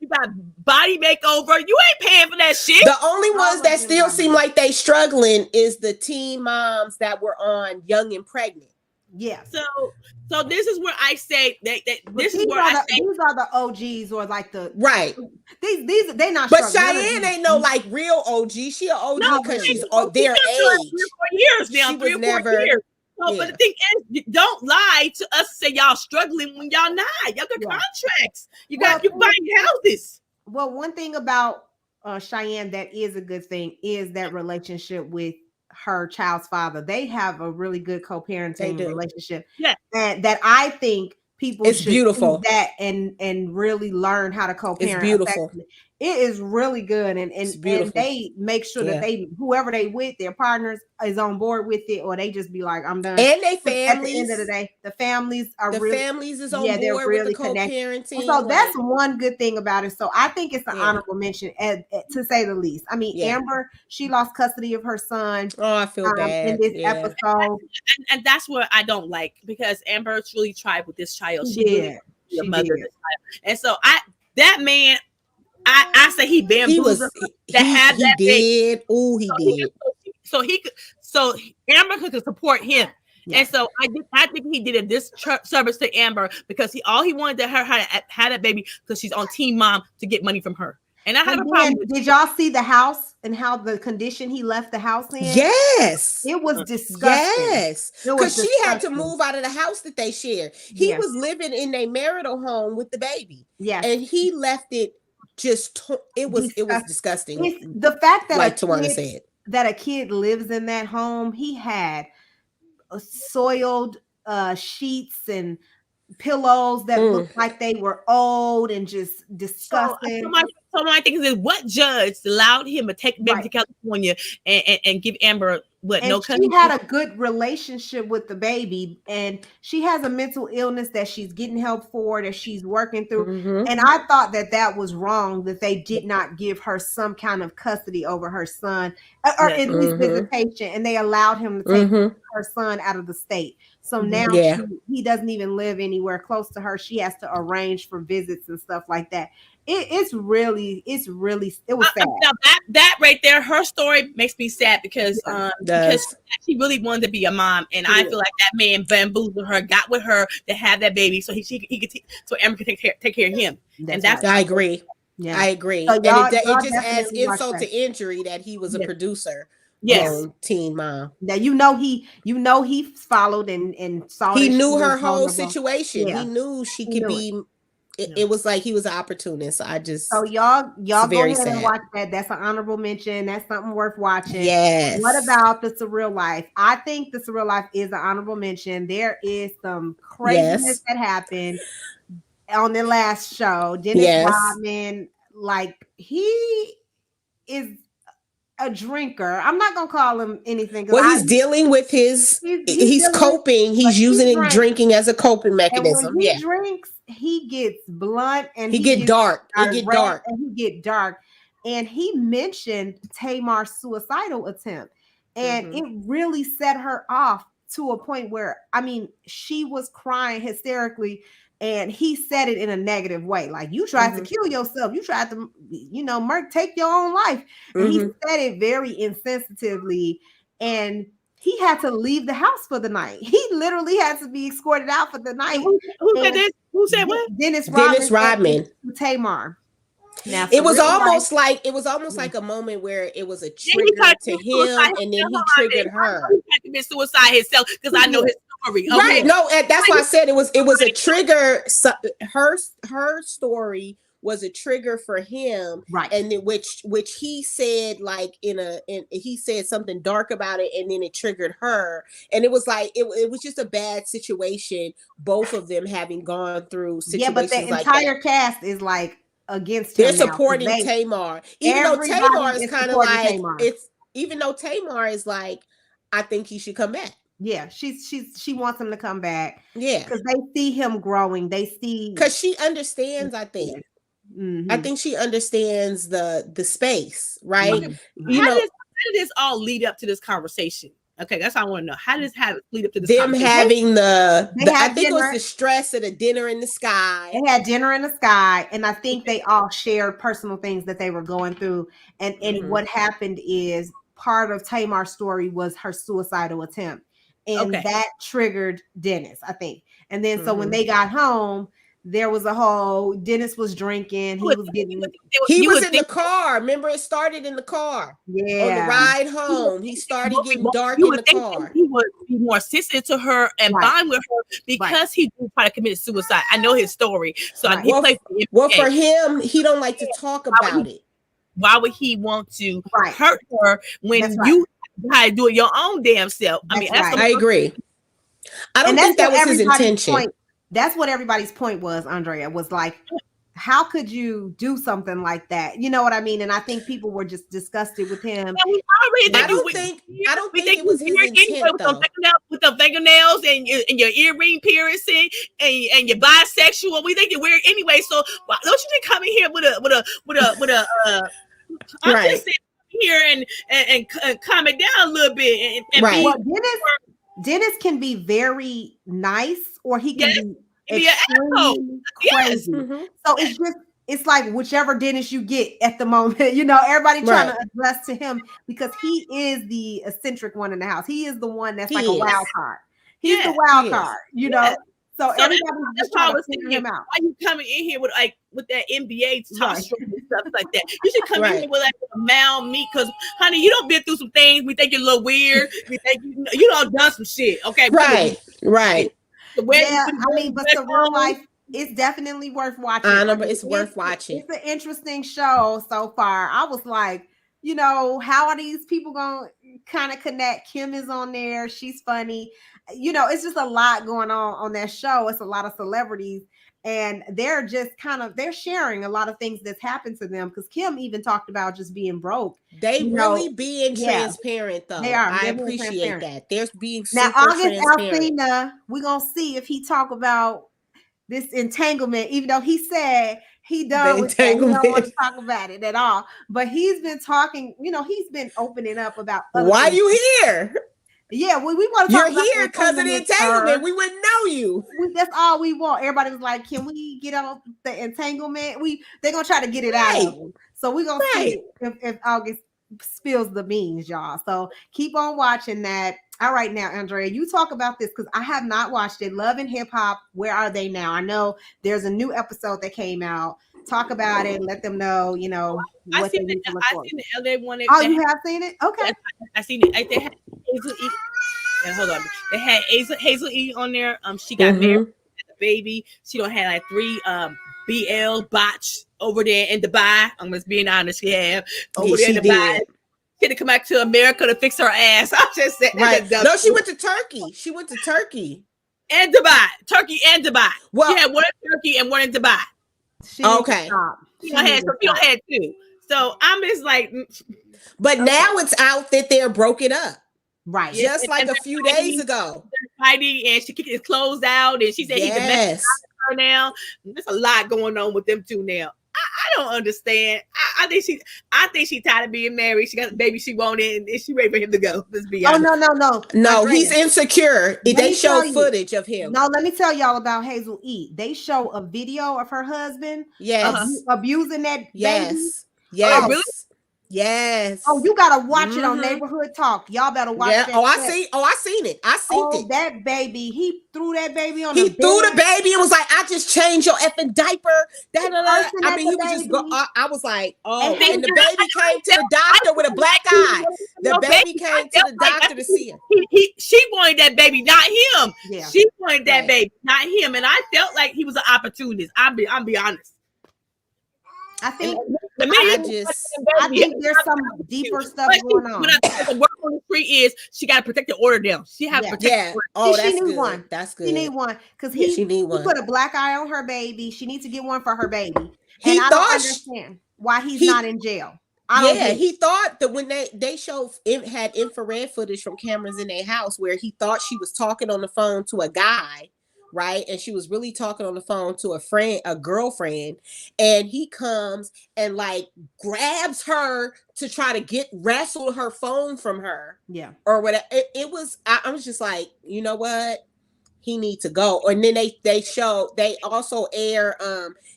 You got body makeover. You ain't paying for that shit. The only ones that still seem like they struggling is the teen moms that were on Young and Pregnant. Yeah. So this is where I say that this is where these are the OGs, or like the right. These they not. But Cheyenne ain't no like real OG. She an OG because she's their age. 3 or 4 years now. 3 or 4 years. So, but the thing is, don't lie to us. Say y'all struggling when y'all not. Y'all got contracts. You buying houses. Well, one thing about Cheyenne that is a good thing is that relationship with her child's father. They have a really good co-parenting relationship. Yeah, and that I think people it's should beautiful do that and really learn how to co-parent. It's beautiful. Effectively. It is really good, and they make sure that whoever they with, their partners, is on board with it, or they just be like, I'm done. And they families. At the end of the day, the families are families is on board with the co-parenting. So that's one good thing about it. So I think it's an honorable mention, to say the least. I mean, Amber, she lost custody of her son. Oh, I feel bad in this episode, and that's what I don't like, because Amber truly tried with this child. She did. She mother this child, and so that man. I say he bamboozled her to have that baby. Oh, he did. So Amber could support him. Yeah. And so I think he did a disservice to Amber, because all he wanted to her had that baby because she's on Teen Mom to get money from her. And I have a problem with did y'all see the house and how the condition he left the house in? Yes. It was disgusting. Yes. Because she had to move out of the house that they shared. He was living in a marital home with the baby. Yeah. And he left it it was disgusting. The fact that Tawana said that a kid lives in that home, he had soiled sheets and pillows that looked like they were old and just disgusting. So my thing is, what judge allowed him to take baby to California and give Amber she had a good relationship with the baby, and she has a mental illness that she's getting help for, that she's working through. Mm-hmm. And I thought that was wrong, that they did not give her some kind of custody over her son, or at least visitation, and they allowed him to take her son out of the state. So now he doesn't even live anywhere close to her. She has to arrange for visits and stuff like that. It was sad. Now that right there, her story makes me sad because she really wanted to be a mom, and I feel like that man bamboozled her, got with her to have that baby, so he could so Amber could take care of him. I agree. Yeah, I agree. So and it just adds insult to injury that he was a producer. Yes, Teen Mom. Now he followed and saw. He knew her whole situation. Yeah. He knew she could be. It was like he was an opportunist. So y'all go ahead and watch that. That's an honorable mention. That's something worth watching. Yes. What about the Surreal Life? I think the Surreal Life is an honorable mention. There is some craziness that happened on the last show. Dennis Rodman, like, he is a drinker. I'm not gonna call him anything. Well, he's dealing with his. He's coping. He's using drinking as a coping mechanism. And when he drinks, he gets blunt and he get dark. It get dark. And he get dark. And he mentioned Tamar's suicidal attempt, and it really set her off to a point where, I mean, she was crying hysterically, and he said it in a negative way. Like, you tried to kill yourself. You tried to, take your own life. And he said it very insensitively. And he had to leave the house for the night. He literally had to be escorted out for the night. Who said this? Who said what? Dennis Rodman. Tamar. Now, it was almost like a moment where it was a trigger to him, and then he triggered her. He had to commit suicide himself because I know his story. Okay? Right? No, and that's why I said it was a trigger. Her story was a trigger for him, right? And then which he said like he said something dark about it, and then it triggered her, and it was like it was just a bad situation. Both of them having gone through situations. Yeah, but the entire cast is like against him. They're supporting Tamar, even though Tamar is kind of like Tamar. Even though Tamar is like, I think he should come back. Yeah, she wants him to come back. Yeah, because they see him growing. They see, because she understands. I think. I think she understands the space, right? How did this all lead up to this conversation? Okay, that's what I want to know. How does it lead up to this? Them having I think it was the stress of the dinner in the sky. They had dinner in the sky, and I think they all shared personal things that they were going through. And what happened is part of Tamar's story was her suicidal attempt, and that triggered Dennis, I think. And then so when they got home, there was a whole Dennis was drinking. He was in the car. Remember, it started in the car. Yeah. On the ride home, he started getting dark in the car. He would be more sensitive to her and bond with her because he did try to commit suicide. I know his story. So for him, he don't like to talk about it. Why would he want to hurt her when you had to do it your own damn self? I mean, I agree. I don't think that was his intention. That's what everybody's point was, Andrea, was like, how could you do something like that? You know what I mean? And I think people were just disgusted with him. I don't think it was his intent, though. With the fingernails and your earring piercing and your bisexual, we think you're weird anyway. So don't you just come in here with a I'm just sitting here and calm it down a little bit and right. Dennis can be very nice, or he can be extremely crazy. So it's like whichever Dennis you get at the moment, everybody trying to address to him because he is the eccentric one in the house. He is the one that's like a wild card. He's the wild card, So everybody's just trying to figure him out. Why you coming in here with that NBA talk and stuff like that? You should come in here with a mild meat, because honey, you don't been through some things. We think you're a little weird. We think you done some shit. Okay, right. But the real life is definitely worth watching. I know, but it's worth watching. It's an interesting show so far. I was like, how are these people gonna kind of connect? Kim is on there. She's funny. It's just a lot going on that show. It's a lot of celebrities, and they're just they're sharing a lot of things that's happened to them, because Kim even talked about just being broke. They really being transparent, though. They are. I appreciate that. There's being now August Alsina, we're gonna see if he talk about this entanglement, even though he said he done with that. He don't want to talk about it at all. But he's been talking, he's been opening up about why things. You here? Yeah, we want to talk about you're here because of the entanglement. We wouldn't know you. That's all we want. Everybody was like, can we get on the entanglement? They're gonna try to get it out of them. So we're gonna see if August spills the beans, y'all. So keep on watching that. All right, now, Andrea, you talk about this because I have not watched it. Love and Hip Hop, where are they now? I know there's a new episode that came out. Talk about it. Let them know, I seen the LA one. Oh, you have seen it? Okay. I seen it. They had Hazel E. And hold on. They had Hazel E on there. She got married, had a baby. She don't have like 3 BL botch over there in Dubai. I'm just being honest. She have over there in Dubai. She had to come back to America to fix her ass. I just said no. She went to Turkey. And Dubai. Turkey and Dubai. Well, she had one in Turkey and one in Dubai. Okay. She don't have 2. So I'm just like, but now it's out that they're broken up. Right. Just like a few days ago. They're fighting and she kicked his clothes out and she said he's a mess her now. There's a lot going on with them two now. I don't understand. I think she tired of being married. She got a baby she wanted and she ready for him to go. Let's be honest. No. No, he's insecure. They show footage of him. No, let me tell y'all about Hazel E. They show a video of her husband abusing that baby. Yes. Oh, really? Yes. Oh, you gotta watch it on Neighborhood Talk. Y'all better watch it. I seen it. it. That baby, he threw that baby on the baby and was like, I just changed your effing diaper. I mean, he was just I was like, and the baby came to the doctor with a black eye. The baby came to the doctor to see him. She wanted that baby, not him. Yeah. She wanted that baby, not him. And I felt like he was an opportunist. I'll be honest. I think there's some deeper stuff going on. When I think the work on the street is she got to protect the order down. She has to protect the order. She need good. one. That's good. She need one because he put a black eye on her baby. She needs to get one for her baby. And I don't understand why he's not in jail. He thought that when they had infrared footage from cameras in their house where he thought she was talking on the phone to a guy. Right. And she was really talking on the phone to a girlfriend. And he comes and like grabs her to try to wrestle her phone from her. Yeah. Or whatever. I was just like, you know what? He needs to go. And then they also air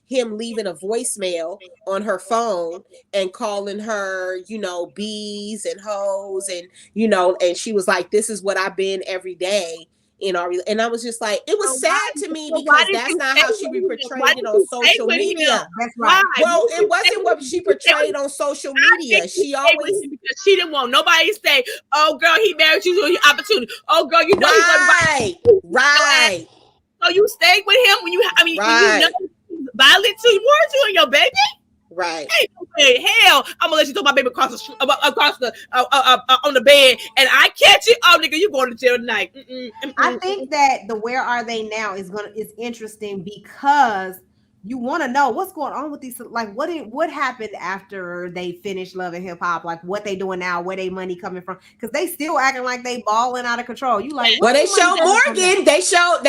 him leaving a voicemail on her phone and calling her, bees and hoes. And, and she was like, this is what I've been every day. And I was just like, it was sad to me because that's not how she be portrayed it on social media. That's right. Well, it wasn't what she portrayed on social media. She always because she didn't want nobody to say, "Oh, girl, he married you to your opportunity." Oh, girl, you know right. So you stayed with him when you when you know violent towards you and your baby. Right. Hey, hell, I'm gonna let you throw my baby across the on the bed, and I catch it. Oh, nigga, you going to jail tonight? I think that the "Where Are They Now" is interesting because you want to know what's going on with these. Like, what happened after they finished Love and Hip Hop? Like, what they doing now? Where they money coming from? Because they still acting like they balling out of control. You like? Well, they show Morgan. They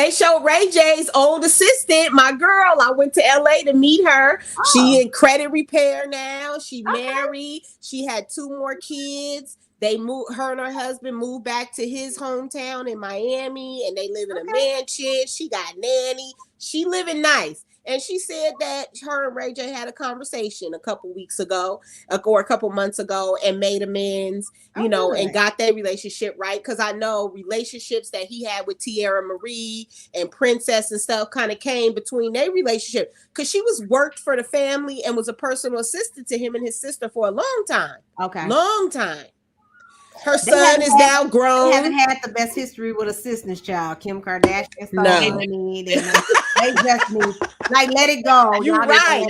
show Ray J's old assistant, my girl. I went to LA to meet her. Oh. She in credit repair now. She married. She had 2 more kids. They moved. Her and her husband moved back to his hometown in Miami, and they live in a mansion. She got nanny. She living nice. And she said that her and Ray J had a conversation a couple weeks ago or a couple months ago and made amends, and got their relationship right. Because I know relationships that he had with Tierra Marie and Princess and stuff kind of came between their relationship because she worked for the family and was a personal assistant to him and his sister for a long time. Okay. Long time. Her son is now grown. They haven't had the best history with assistants, child. Kim Kardashian. No. They just need, like, let it go. You're right.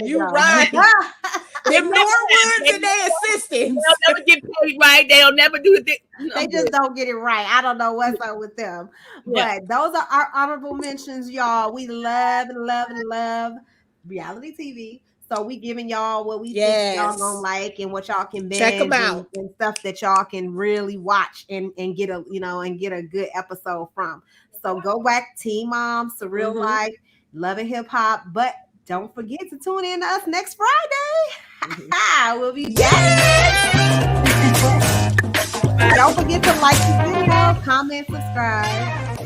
They're more words than their assistants. They'll never get paid right. They'll never do the thing. They just don't get it right. I don't know what's up with them. Yeah. But those are our honorable mentions, y'all. We love reality TV. So we giving y'all what we think y'all gonna like and what y'all can binge. Check them out and stuff that y'all can really watch and get a good episode from. So go back, Teen Mom, Surreal Life, Love and Hip Hop, but don't forget to tune in to us next Friday. We'll be back. Don't forget to like the video, comment, subscribe.